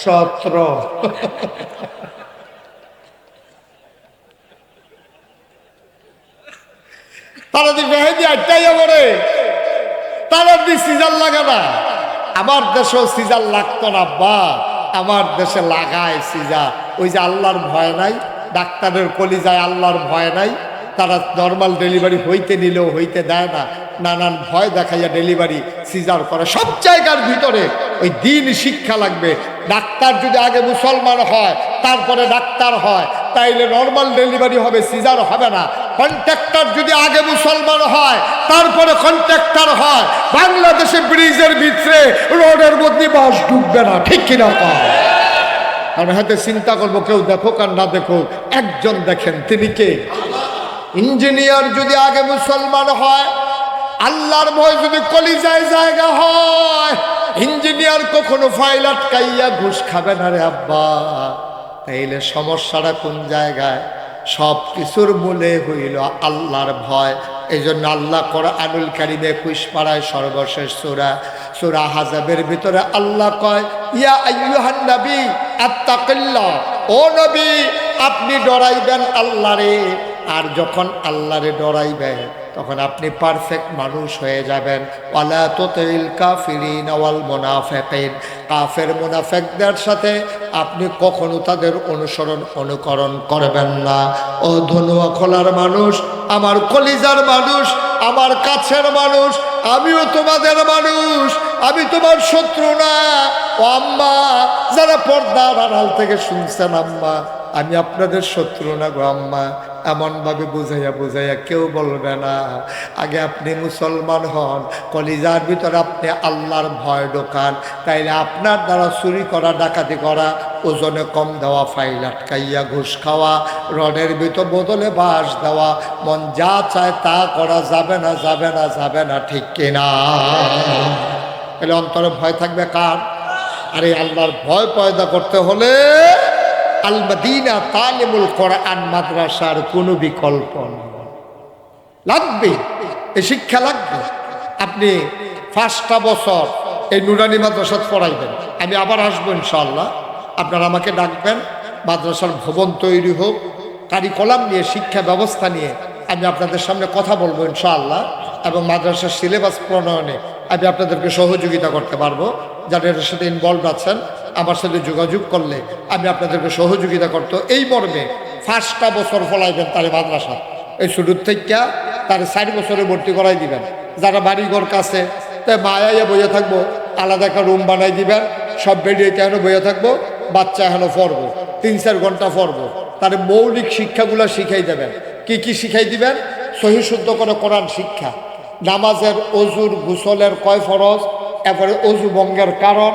17। তারা দি বেহেদি আটটাই যাবরে, তারা দি সিজার লাগা না। আমার দেশেও সিজার লাগতো না বা আমার দেশে লাগায় সিজার। ওই যে আল্লাহর ভয় নাই, ডাক্তারের কলিজায় আল্লাহর ভয় নাই। তারা নর্মাল ডেলিভারি হইতে নিলেও হইতে দেয় না, নানান ভয় দেখাইয়া ডেলিভারি সিজার করে। সব জায়গার ভিতরে ওই দিন শিক্ষা লাগবে। ডাক্তার যদি আগে মুসলমান হয় তারপরে ডাক্তার হয়, তাইলে নর্মাল ডেলিভারি হবে, সিজার হবে না। কন্ট্রাক্টর যদি আগে মুসলমান হয় তারপরে কন্ট্রাক্টর হয়, বাংলাদেশে ব্রিজের ভিতরে রোডের মধ্যে বাস ঢুকবে না, ঠিক কিনা কয়? আর হাতে চিন্তা করবো, কেউ দেখুক আর না দেখুক, একজন দেখেন, তিনি কে? ইঞ্জিনিয়ার যদি আগে মুসলমান হয়, আল্লাহর ভয় যদি কলিজায় জায়গা হয়, ইঞ্জিনিয়ার কখনো ফাইল আটকাইয়া ঘুষ খাবে না রে আব্বা। তাইলে সমস্যাটা কোন জায়গায়? সব কিছুর মূলে হইল আল্লাহর ভয়। এই জন্য আল্লাহ কোরআনুল কারীমে 21 পারায় সর্বশেষ সূরা আহজাবের ভিতরে আল্লাহ কয়, ইয়া আইয়ুহান নবী আত্তাকিল্লাহ, ও নবী আপনি ডরাইবেন আল্লাহরে। আর যখন আল্লাহরে ডরাইবেন তখন আপনি পারফেক্ট মানুষ হয়ে যাবেন। ওয়ালা তুতিল কাফিরিন ওয়াল মুনাফিকিন, কাফের মুনাফিকদের সাথে আপনি কখনো তাদের অনুকরণ করবেন না। ও ধনুয়া খোলার মানুষ, আমার কলিজার মানুষ, আমার কাছের মানুষ, আমিও তোমাদের মানুষ, আমি তোমার শত্রু না। ও আম্মা, যারা পর্দার আড়াল থেকে শুনছেন আম্মা, আমি আপনাদের শত্রু না গো আম্মা। এমনভাবে বুঝাইয়া কেউ বলবে না। আগে আপনি মুসলমান হন, কলিজার ভিতরে আপনি আল্লাহর ভয় ঢোকান, তাইলে আপনার দ্বারা চুরি করা, ডাকাতি করা, ওজনে কম দেওয়া, ফাইল আটকাইয়া ঘুষ খাওয়া, রডের ভিতর বদলে বাস দেওয়া, মন যা চায় তা করা যাবে না, যাবে না, যাবে না, ঠিক কিনা? তাহলে অন্তরে ভয় থাকবে কার? আরে আল্লাহর ভয় পয়দা করতে হলে আল মদিনা তালিমুল কোরআন মাদ্রাসার কোনো বিকল্প লাগবে, এই শিক্ষা লাগবে। আপনি 5টা বছর এই নুরানি মাদ্রাসা পড়াইবেন, আমি আবার আসবো ইনশাআল্লাহ। আপনারা আমাকে ডাকবেন, মাদ্রাসার ভবন তৈরি হোক, কারিকুলাম নিয়ে, শিক্ষা ব্যবস্থা নিয়ে আমি আপনাদের সামনে কথা বলবো ইনশাআল্লাহ। এবং মাদ্রাসার সিলেবাস প্রণয়নে আমি আপনাদেরকে সহযোগিতা করতে পারবো। যারা এর সাথে ইনভলভ আছেন, আমার সাথে যোগাযোগ করলে আমি আপনাদেরকে সহযোগিতা করতে। এই মর্মে 5টা বছর ফলাইবেন তার মাদ্রাসা, এই শুরুর থেকে তার 4 বছরে ভর্তি করাই দিবেন। যারা বাড়িঘর কাছে, তাই মায়াইয়া বইয়া থাকবো, আলাদা একটা রুম বানাই দিবেন, সব বেরিয়ে কেন বইয়া থাকবো, বাচ্চা এখনো পড়বো, 3-4 ঘন্টা পড়বো। তার মৌলিক শিক্ষাগুলো শিখাই দেবেন। কি কি শিখাই দিবেন? সহি শুদ্ধ করে কোরআন শিক্ষা, নামাজের অজুর গোসলের কয় ফরজ, এরপরে অজু ভঙ্গের কারণ,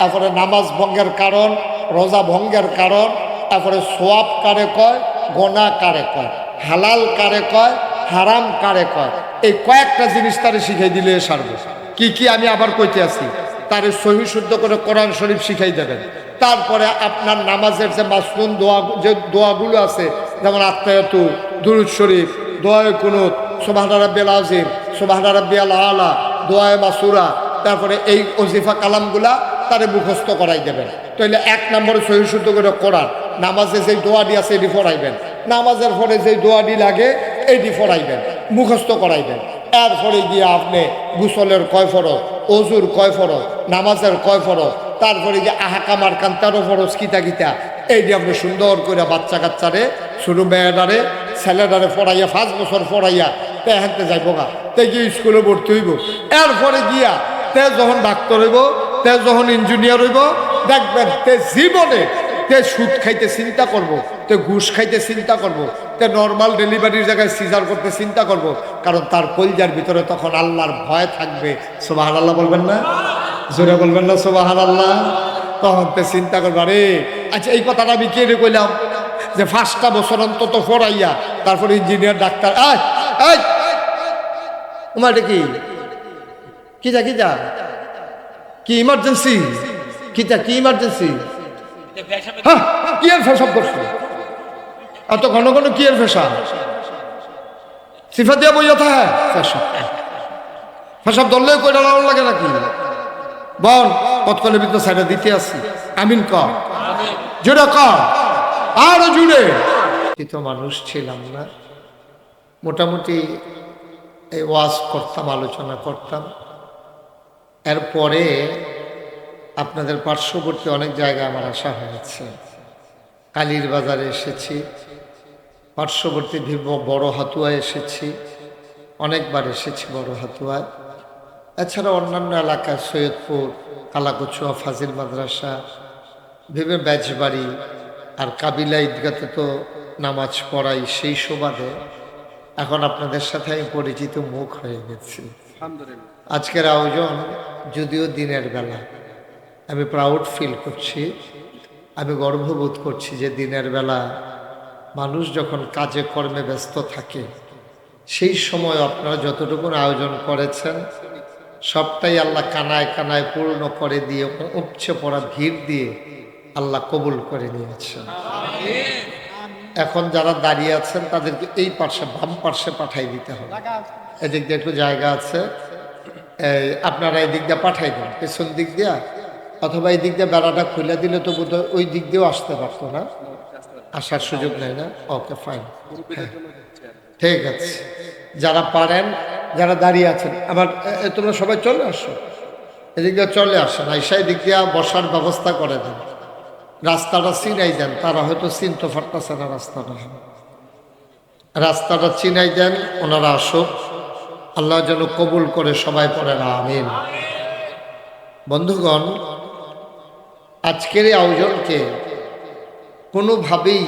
এরপরে নামাজ ভঙ্গের কারণ, রোজা ভঙ্গের কারণ, তারপরে সোয়াব কারে কয়, গোনা কারে কয়, হালাল কারে কয়, হারাম কারে কয়, এই কয়েকটা জিনিস তারে শিখাই দিলে সারবে। কি কি আমি আবার কইতে আছি, তারে সহি শুদ্ধ করে কোরআন শরীফ শিখাই দেবেন। তারপরে আপনার নামাজের যে মাসনুন দোয়া, যে দোয়াগুলো আছে, যেমন আত্মায়াতু, দুরুদ শরীফ, দোয়ায়ে কুনুত, সুবহানা রাব্বিয়াল আযীম, সুবহানা রাব্বিয়াল আলা, দোয়ায়ে মাসুরা, তারপরে এই ওজিফা কালামগুলা তারে মুখস্থ করাই দেবেন। তাহলে 1 নম্বরে সহি শুদ্ধ করে কোরআন, নামাজে যেই দোয়াটি আছে এটি পড়াইবেন, নামাজের পরে যেই দোয়াটি লাগে এইটি পড়াইবেন, মুখস্থ করাইবেন। এরপরে গিয়ে আপনি গোসলের কয় ফরজ, অজুর কয় ফরজ, নামাজের কয় ফরজ, তারপরে যে আহকাম আরকান 13 ফরজ কিতা কিতা, এইটি আপনি সুন্দর করে বাচ্চা কাচ্চারে, ছোটো মেয়েটারে, ছেলেটারে পড়াইয়া 5 বছর পড়াইয়া তে হাঁটতে যাইব গা, তে গিয়ে স্কুলে ভর্তি হইব। এরপরে গিয়া তে যখন ডাক্তার হইব, তে যখন ইঞ্জিনিয়ার হইব, দেখবেন তে জীবনে তে সুদ খাইতে চিন্তা করব, তে ঘুষ খাইতে চিন্তা করব, তে নর্মাল ডেলিভারির জায়গায় সিজার করতে চিন্তা করব, কারণ তার কলজার ভিতরে তখন আল্লাহর ভয় থাকবে। সুবহানাল্লাহ বলবেন না? জোরে বলবেন না সুবহানাল্লাহ? তখন তে চিন্তা করবো, আরে আচ্ছা এই কথাটা আমি কে রে কইলাম যে 5টা বছর অন্তত পড়াইয়া তারপরে ইঞ্জিনিয়ার ডাক্তার। তোমার এটা কি কিটা কিটা কি ইমার্জেন্সি, কিটা কি ইমার্জেন্সি? হ্যাঁ, কি এর ফেসাব করছো এত ঘন ঘন? কি এর ফেসা সিফা দিয়া বইয়া থা? হ্যাঁ, ফেসাব ধরলে কইটা লাগে নাকি? বল কতক্ষণের ভিতরে সাইডে দিতে আসি। আমিন ক, জোরে ক, আরো জুড়ে। তো মানুষ ছিলাম না, মোটামুটি এই ওয়াজ করতাম, আলোচনা করতাম। এরপরে আপনাদের পার্শ্ববর্তী অনেক জায়গায় আমার আসা হয়েছে। কালীর বাজারে এসেছি, পার্শ্ববর্তী বড় হাতুয়ায় এসেছি, অনেকবার এসেছি বড় হাতুয়ায়। এছাড়া অন্যান্য এলাকায় সৈয়দপুর, কালাকচুয়া, ফাজিল মাদ্রাসা, ভেবে ব্যাজবাড়ি আর কাবিলা ঈদগাতে তো নামাজ পড়াই। সেই সুবাদে এখন আপনাদের সাথে আমি পরিচিত মুখ হয়ে গেছি। আজকের আয়োজন যদিও দিনের বেলা, আমি প্রাউড ফিল করছি, আমি গর্ববোধ করছি যে দিনের বেলা মানুষ যখন কাজে কর্মে ব্যস্ত থাকে, সেই সময় আপনারা যতটুকু আয়োজন করেছেন সবটাই আল্লাহ কানায় কানায় পূর্ণ করে দিয়ে, উপচে পড়া ভিড় দিয়ে আল্লাহ কবুল করে নিয়েছেন। এখন যারা দাঁড়িয়ে আছেন তাদেরকে এই পার্শ্বে, বাম পার্শ্বে পাঠাই দিতে হবে। এদিক দিয়ে একটু জায়গা আছে, আপনারা এই দিক দিয়ে পাঠাই দেন, পেছন দিক দিয়া, অথবা এই দিক দিয়ে বেড়াটা খুলে দিলে তো বোধ ওই দিক দিয়েও আসতে পারতো না, আসার সুযোগ নেই না? ওকে ফাইন, ঠিক আছে। যারা পারেন, যারা দাঁড়িয়ে আছেন, আবার তোমরা সবাই চলে আসো, এদিক দিয়ে চলে আসেন, আইসা এদিক দিয়ে বসার ব্যবস্থা করে দেন, রাস্তাটা চিনাই দেন। তারা হয়তো চিনতে পারতেছে না রাস্তাটা চিনাই দেন, ওনারা আসুক, আল্লাহ যেন কবুল করে সবাই পড়েন আমিন। বন্ধুগণ, আজকের এই আয়োজনকে কোনোভাবেই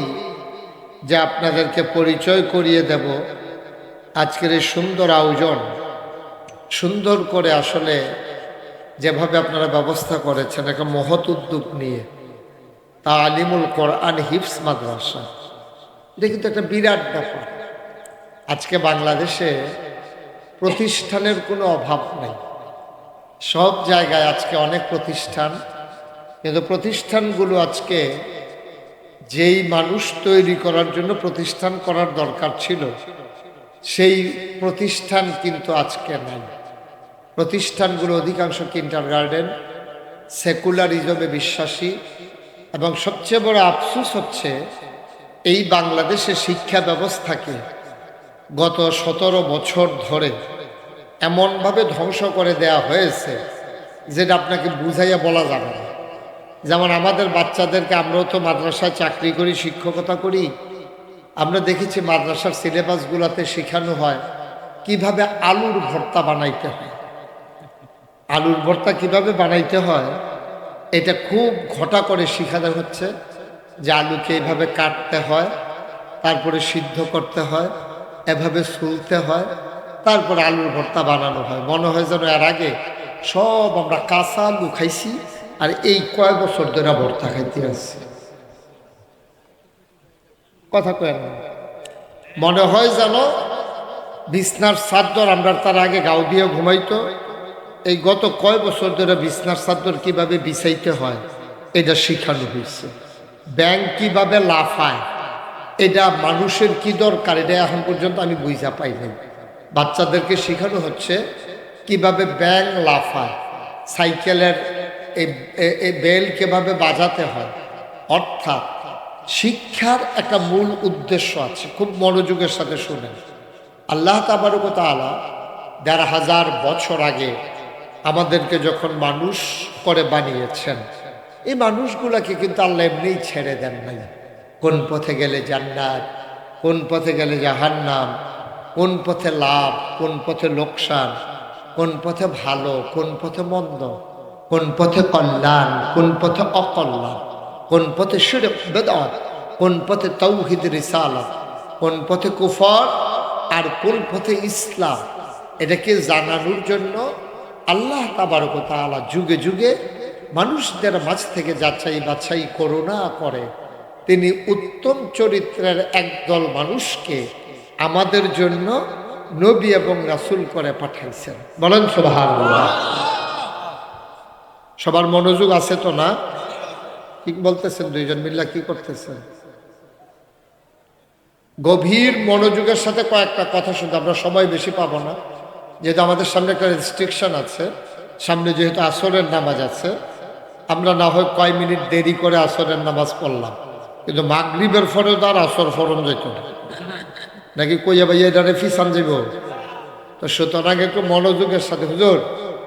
যে আপনাদেরকে পরিচয় করিয়ে দেব, আজকের এই সুন্দর আয়োজন সুন্দর করে আসলে যেভাবে আপনারা ব্যবস্থা করেছেন, একটা মহৎ উদ্যোগ নিয়ে তালিমুল কোরআন হিফজ মাদ্রাসা, এটা কিন্তু একটা বিরাট ব্যাপার। আজকে বাংলাদেশে প্রতিষ্ঠানের কোনো অভাব নেই, সব জায়গায় আজকে অনেক প্রতিষ্ঠান, কিন্তু প্রতিষ্ঠানগুলো আজকে যেই মানুষ তৈরি করার জন্য প্রতিষ্ঠান করার দরকার ছিল, সেই প্রতিষ্ঠান কিন্তু আজকে নাই। প্রতিষ্ঠানগুলো অধিকাংশ কিন্ডারগার্টেন, সেকুলারিজমে বিশ্বাসী, এবং সবচেয়ে বড় আফসোস হচ্ছে এই বাংলাদেশে শিক্ষা ব্যবস্থাকে গত 17 বছর ধরে এমনভাবে ধ্বংস করে দেয়া হয়েছে যেটা আপনাকে বুঝাইয়া বলা যাবে না। যেমন আমাদের বাচ্চাদেরকে, আমরাও তো মাদ্রাসায় চাকরি করি, শিক্ষকতা করি, আমরা দেখেছি মাদ্রাসার সিলেবাসগুলোতে শেখানো হয় কিভাবে আলুর ভর্তা বানাইতে হয়। আলুর ভর্তা কিভাবে বানাইতে হয় এটা খুব ঘটা করে শেখানো হচ্ছে, যে আলুকে এইভাবে কাটতে হয়, তারপরে সিদ্ধ করতে হয়, এভাবে সুলতে হয়, তারপরে আলুর ভর্তা বানানো হয়। মনে হয় যেন এর আগে সব আমরা কাঁচা আলু খাইছি, আর এই কয়েক বছর ধরে ভর্তা খাইতে আসছি। কথা কয় না, মনে হয় যেন বিছনার চাদর আমরা তার আগে গাও দিয়ে ঘুমাইতো, এই গত কয় বছর ধরে বিছনার চাদর কিভাবে বিছাইতে হয় এটা শেখানো হয়েছে। ব্যাংক কিভাবে লাফায় এটা মানুষের কি দরকার এটা এখন পর্যন্ত আমি বুঝা পাই নাই। বাচ্চাদেরকে শেখানো হচ্ছে কিভাবে ব্যাংক লাফায়, সাইকেলের এই বেল কিভাবে বাজাতে হয়। অর্থাৎ শিক্ষার একটা মূল উদ্দেশ্য আছে, খুব মনোযোগের সাথে শুনেন। আল্লাহ তাবারক ওয়া তাআলা ১,৫০০ বছর আগে আমাদেরকে যখন মানুষ করে বানিয়েছেন, এই মানুষগুলাকে কিন্তু আল্লাহ এমনিই ছেড়ে দেন নাই। কোন পথে গেলে জান্নাত, কোন পথে গেলে জাহান্নাম, কোন পথে লাভ, কোন পথে লোকসান, কোন পথে ভালো, কোন পথে মন্দ, কোন পথে কল্যাণ, কোন পথে অকল্যাণ, কোন পথে শিরক বেদাত, কোন পথে তাওহীদ রিসালাত, কোন পথে কুফর আর কোন পথে ইসলাম, এটাকে জানানোর জন্য আল্লাহ তাবারক ওয়া তাআলা যুগে যুগে মানুষদের মাঝ থেকে যাচাই বাছাই করুণা করে তিনি উত্তম চরিত্রের একদল মানুষকে আমাদের জন্য নবী এবং রাসূল করে পাঠাইছেন। বলেন সুবহানাল্লাহ। সবার মনোযোগ আছে তো না? কি বলতেছেন? দুইজন মিল্লা কি করতেছেন? গভীর মনোযোগের সাথে কয়েকটা কথা শুনতে, আমরা সময় বেশি পাবো না, যেহেতু আমাদের সামনে একটা রেস্ট্রিকশন আছে। সামনে যেহেতু আসরের নামাজ আছে, আমরা না হয় কয় মিনিট দেরি করে আসরের নামাজ পড়লাম, কিন্তু মাগরিবের ফরজ আর আসর ফরম যেত নাকি কইয়া ভাই এটারে ফিসান যাব। তো সুতরাং একটু মনোযোগের সাথে, হুজুর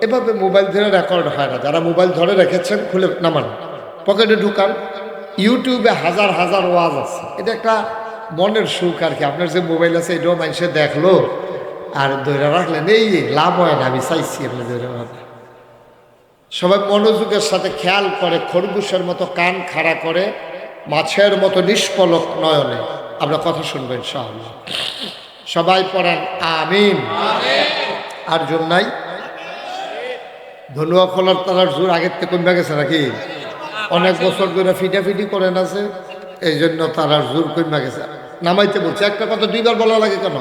এভাবে মোবাইল ধরে রেকর্ড হয় না, যারা মোবাইল ধরে রেখেছেন খুলে নামান, পকেটে ঢুকান। ইউটিউবে হাজার হাজার ওয়াজ আছে, এটা একটা মনের সুখ আর কি। আপনার যে মোবাইল আছে এটাও মানুষে দেখলো আর ধরে রাখলেন, এই লাভ হয় না, আমি চাইছি আপনি ধরে রাখলেন। সবাই মনোযোগের সাথে খেয়াল করে, খরগোশের মতো কান খাড়া করে, মাছের মতো নিষ্পলক নয়নে আমরা কথা শুনবো ইনশাআল্লাহ। সবাই পড়েন আমিন। আর জোর নাই? ধনুয়া খোলার তালার জোর আগের থেকে কমে গেছে নাকি? অনেক বছর ধরে ফিটাফিটি করেন আছে, এই জন্য তারার জোর কমে গেছে। নামাইতে বলছে, একটা কথা দুইবার বলা লাগে কেন?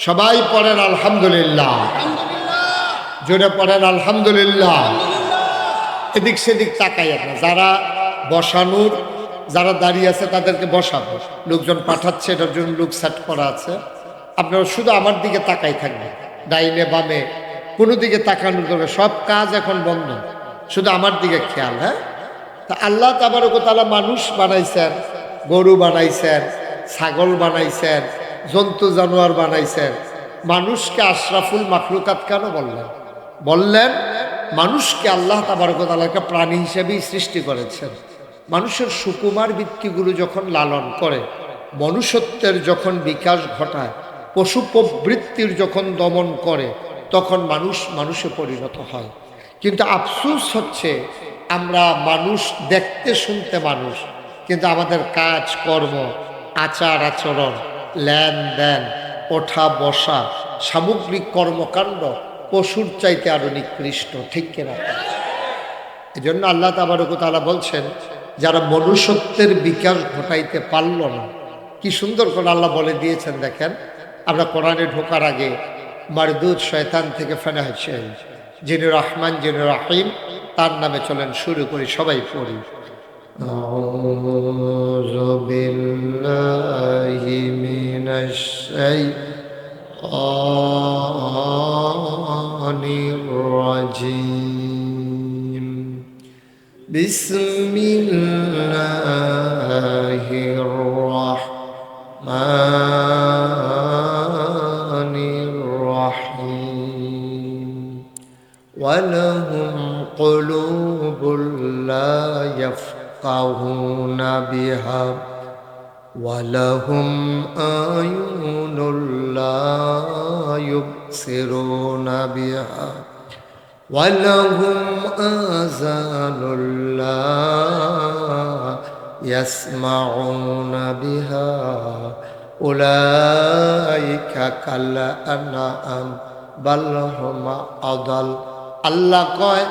সবাই পড়েন আলহামদুলিল্লাহ, জোরে পড়েন আলহামদুলিল্লাহ। এদিক সেদিক তাকাই না, যারা বসানোর, যারা দাঁড়িয়ে আছে তাদেরকে বসাবো, লোকজন পাঠাচ্ছে এটার জন্য লোক সেট করা আছে। আপনারা শুধু আমার দিকে তাকাই থাকবেন, ডাইনে বামে কোনো দিকে তাকানোর দরকার, সব কাজ এখন বন্ধ, শুধু আমার দিকে খেয়াল। হ্যাঁ, তা আল্লাহ তাবারক ওয়া তাআলা মানুষ বানাইছেন, গরু বানাইছেন, ছাগল বানাইছেন, জন্তু জানোয়ার বানাইছেন। মানুষকে আশরাফুল মাখলুকাত কেন বললেন? বললেন মানুষকে আল্লাহ তাবারক ওয়া তাআলা একটা প্রাণী হিসেবেই সৃষ্টি করেছেন। মানুষের সুকুমার বৃত্তিগুলো যখন লালন করে, মনুষ্যত্বের যখন বিকাশ ঘটায়, পশু প্রবৃত্তির যখন দমন করে, তখন মানুষ মানুষে পরিণত হয়। কিন্তু আফসোস হচ্ছে আমরা মানুষ, দেখতে শুনতে মানুষ, কিন্তু আমাদের কাজ কর্ম, আচার আচরণ, লেনদেন, ওঠা বসা, সামগ্রিক কর্মকাণ্ড পশুর চাইতে আরো নিকৃষ্ট, ঠিক কিনা? এই জন্য আল্লাহ তাবারক ওয়া তাআলা বলছেন, যারা মনুষ্যত্বের বিকাশ ঘটাইতে পারল না, কি সুন্দর করে আল্লাহ বলে দিয়েছেন। দেখেন, আমরা কোরআনে ঢোকার আগে মারদুদ শয়তান থেকে ফেনা হচ্ছে, যিনি রহমান যিনি রাহিম, তার নামে চলেন শুরু করি, সবাই পড়ি। আউযু বিল্লাহি মিনাশ শাইতানির রাজীম। বিসমিল্লাহির রাহমানির রাহিম। ওয়ালাহুম কুলুবুল লা ইয়াফকাহুনা বিহা ওয়ালাহুম আয়ুনুল লা ইউবসিরুনা বিহা ওয়ালাহুম আযানুল লা ইয়াসমাউনা বিহা উলাইকা কাল আনআম বাল হুম আদাল। আল্লাহ কয়,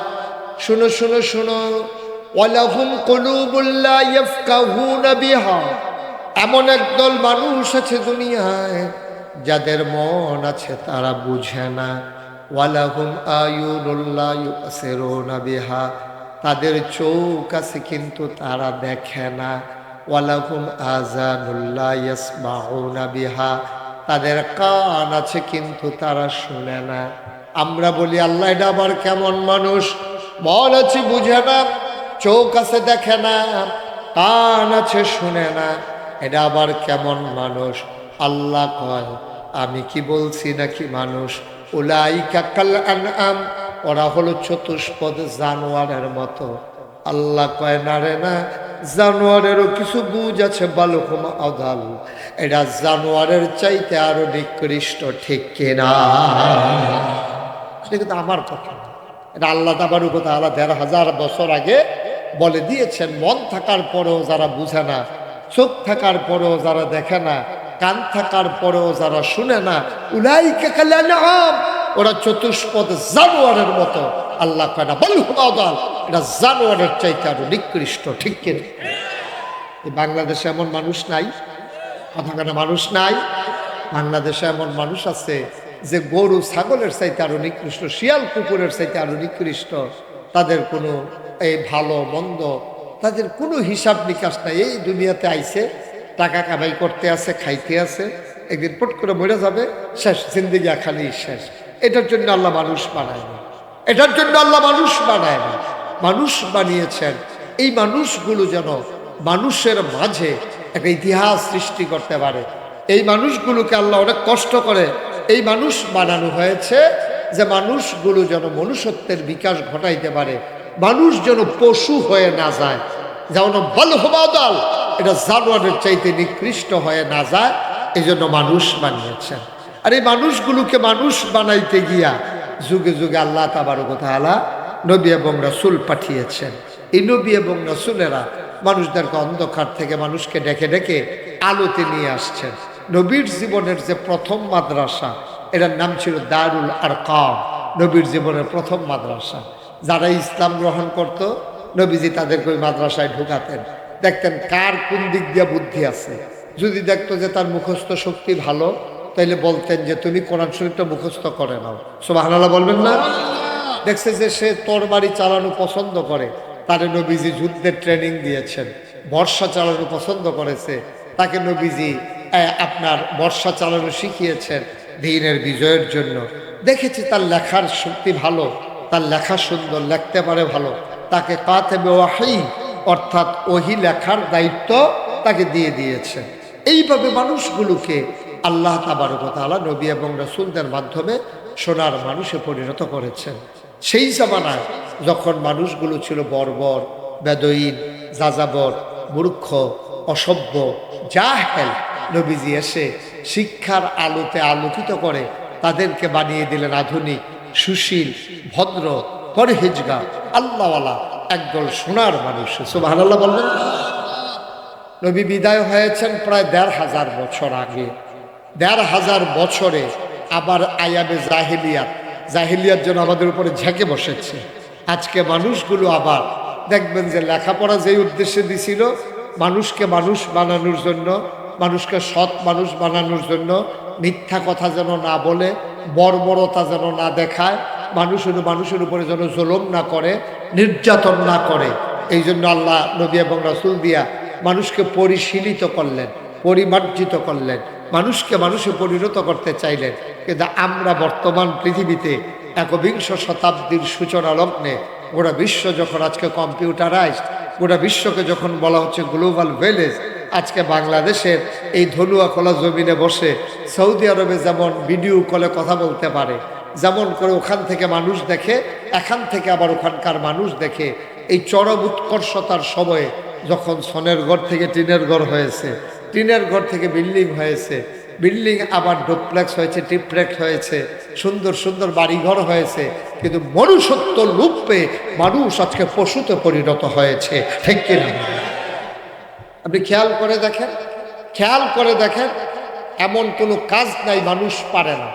শুনো শুনো শুনো, ওয়ালাহুম কুলুবুল লা ইয়াফকাহুনা বিহা, এমন একদল মানুষ আছে দুনিয়ায় যাদের মন আছে তারা বুঝে না, ওয়ালাহুম আয়ুনুল লা ইউবসিরুনা বিহা, তাদের চোখ আছে কিন্তু তারা দেখে না। ওয়ালাহুম আযানুল লা ইয়াসমাউনা বিহা, তাদের কান আছে কিন্তু তারা শুনে না। আমরা বলি আল্লাহ এটা আবার কেমন মানুষ? মন আছে বুঝে না, চোখ আছে দেখে না, কান আছে শুনে না, এটা আবার কেমন মানুষ? আল্লাহ কয় আমি কি বলছি নাকি মানুষ? উলাইকা কাল আনআম, ওরা হলো চতুষ্পদ জানোয়ারের মতো। আল্লাহ কয় না রে না, জানোয়ারেরও কিছু বুঝ আছে। বালুকুম আদাল, এটা জানোয়ারের চাইতে আরো নিকৃষ্ট, ঠিক কিনা? এটা কিন্তু আমার কথা, এটা আল্লাহ তাবারক ওয়া তাআলা ১৫০০ বছর আগে বলে দিয়েছেন। মন থাকার পরেও যারা বুঝে না, চোখ থাকার পরেও যারা দেখে না, কান থাকার পরেও যারা শুনে না, উলাইকা কাল আনআম, ওরা চতুষ্পদ জানোয়ারের মতো। আল্লাহ কয় না বালহুম আদাল, এটা জানোয়ারের চাইতে আরো নিকৃষ্ট, ঠিক কিনা? এই বাংলাদেশে এমন মানুষ নাই, কথা কেন মানুষ নাই? বাংলাদেশে এমন মানুষ আছে যে গরু ছাগলের চাইতে আরো নিকৃষ্ট, শিয়াল কুকুরের চাইতে আরো নিকৃষ্ট। তাদের কোনো এই ভালো মন্দ, তাদের কোনো হিসাব নিকাশ নাই। এই দুনিয়াতে আইছে, টাকা কামাই করতে আছে, খাইতে আছে, একদিন পট করে মরে যাবে, শেষ জিন্দেগি খালি শেষ। এটার জন্য আল্লাহ মানুষ বানায় না, এটার জন্য আল্লাহ মানুষ বানায় না। মানুষ বানিয়েছেন এই মানুষগুলো যেন মানুষের মাঝে একটা ইতিহাস সৃষ্টি করতে পারে। এই মানুষগুলোকে আল্লাহ অনেক কষ্ট করে এই মানুষ বানানো হয়েছে, যে মানুষগুলো যেন মনুষ্যত্বের বিকাশ ঘটাইতে পারে, মানুষ যেন পশু হয়ে না যায়, যেমন বালহুম আদাল, এটা জানোয়ারের চাইতে নিকৃষ্ট হয়ে না যায়। এই জন্য মানুষ বানিয়েছেন। আর এই মানুষগুলোকে মানুষ বানাইতে গিয়া যুগে যুগে আল্লাহ তাবারক ওয়া তাআলা নবী এবং রাসূল পাঠিয়েছেন। এই নবী এবং রাসূলেরা মানুষদেরকে অন্ধকার থেকে মানুষকে ডেকে ডেকে আলোতে নিয়ে আসছেন। নবীর জীবনের যে প্রথম মাদ্রাসা, এটার নাম ছিল দারুল আরকাম। নবীর জীবনের প্রথম মাদ্রাসা। যারা ইসলাম গ্রহণ করত, নবীজি তাদেরকে ওই মাদ্রাসায় ঢুকাতেন। দেখতেন কার কোন দিক দিয়ে বুদ্ধি আছে। যদি দেখতো যে তার মুখস্থ শক্তি ভালো, তাইলে বলতেন যে তুমি কোরআন শরীফটা মুখস্থ করে নাও। সুবহানাল্লাহ বলবেন না? দেখছে যে সে তরবারি চালানো পছন্দ করে, তারে নবীজি যুদ্ধের ট্রেনিং দিয়েছেন। বর্ষা চালানো পছন্দ করেছে, তাকে নবীজি আপনার বর্ষা চালানো শিখিয়েছেন দ্বীনের বিজয়ের জন্য। দেখেছি তার লেখার শক্তি ভালো, তার লেখা সুন্দর, লিখতে পারে ভালো, তাকে কাতেবে ওয়াহি অর্থাৎ ওহি লেখার দায়িত্ব তাকে দিয়ে দিয়েছে। এইভাবে মানুষগুলোকে আল্লাহ তাবারক ওয়া তাআলা নবী এবং রাসূলদের মাধ্যমে সোনার মানুষে পরিণত করেছেন। সেই জামানায় যখন মানুষগুলো ছিল বর্বর, বেদঈন, যাযাবর, মূর্খ, অসভ্য, জাহেল, নবীজি এসে শিক্ষার আলোতে আলোকিত করে তাদেরকে বানিয়ে দিলেন আধুনিক, সুশীল, ভদ্র, পরহেজগার, আল্লাহওয়ালা একদল সোনার মানুষ। সুবহানাল্লাহ বললেন। নবী বিদায় হয়েছেন প্রায় ১৫০০ বছর আগে। ১৫০০ বছরে আবার আয়াবে জাহিলিয়াত, জাহিলিয়াত যেন আমাদের উপরে ঝেঁকে বসেছে। আজকে মানুষগুলো আবার দেখবেন যে লেখাপড়া যেই উদ্দেশ্যে দিছিল, মানুষকে মানুষ বানানোর জন্য, মানুষকে সৎ মানুষ বানানোর জন্য, মিথ্যা কথা যেন না বলে, বর্বরতা যেন না দেখায়, মানুষের উপরে যেন জুলুম না করে, নির্যাতন না করে, এই জন্য আল্লাহ নবী এবং রাসূল দিয়া মানুষকে পরিশীলিত করলেন, পরিমার্জিত করলেন, মানুষকে মানুষে পরিণত করতে চাইলেন। কিন্তু আমরা বর্তমান পৃথিবীতে ১বিংশ শতাব্দীর সূচনা লগ্নে গোটা বিশ্ব যখন আজকে কম্পিউটারাইজড, গোটা বিশ্বকে যখন বলা হচ্ছে গ্লোবাল ভিলেজ, আজকে বাংলাদেশের এই ধলুয়া খোলা জমিনে বসে সৌদি আরবে যেমন ভিডিও কলে কথা বলতে পারে, যেমন করে ওখান থেকে মানুষ দেখে, এখান থেকে আবার ওখানকার মানুষ দেখে, এই চরম উৎকর্ষতার সময়ে যখন সনের ঘর থেকে টিনের ঘর হয়েছে, টিনের ঘর থেকে বিল্ডিং হয়েছে, বিল্ডিং আবার ডুপ্লেক্স হয়েছে, ট্রিপ্লেক্স হয়েছে, সুন্দর সুন্দর বাড়িঘর হয়েছে, কিন্তু মনুষ্যত্ব লোপ পেয়ে মানুষ আজকে পশুতে পরিণত হয়েছে, ঠিক কিনা? আপনি খেয়াল করে দেখেন, খেয়াল করে দেখেন, এমন কোনো কাজ নাই মানুষ পারে না।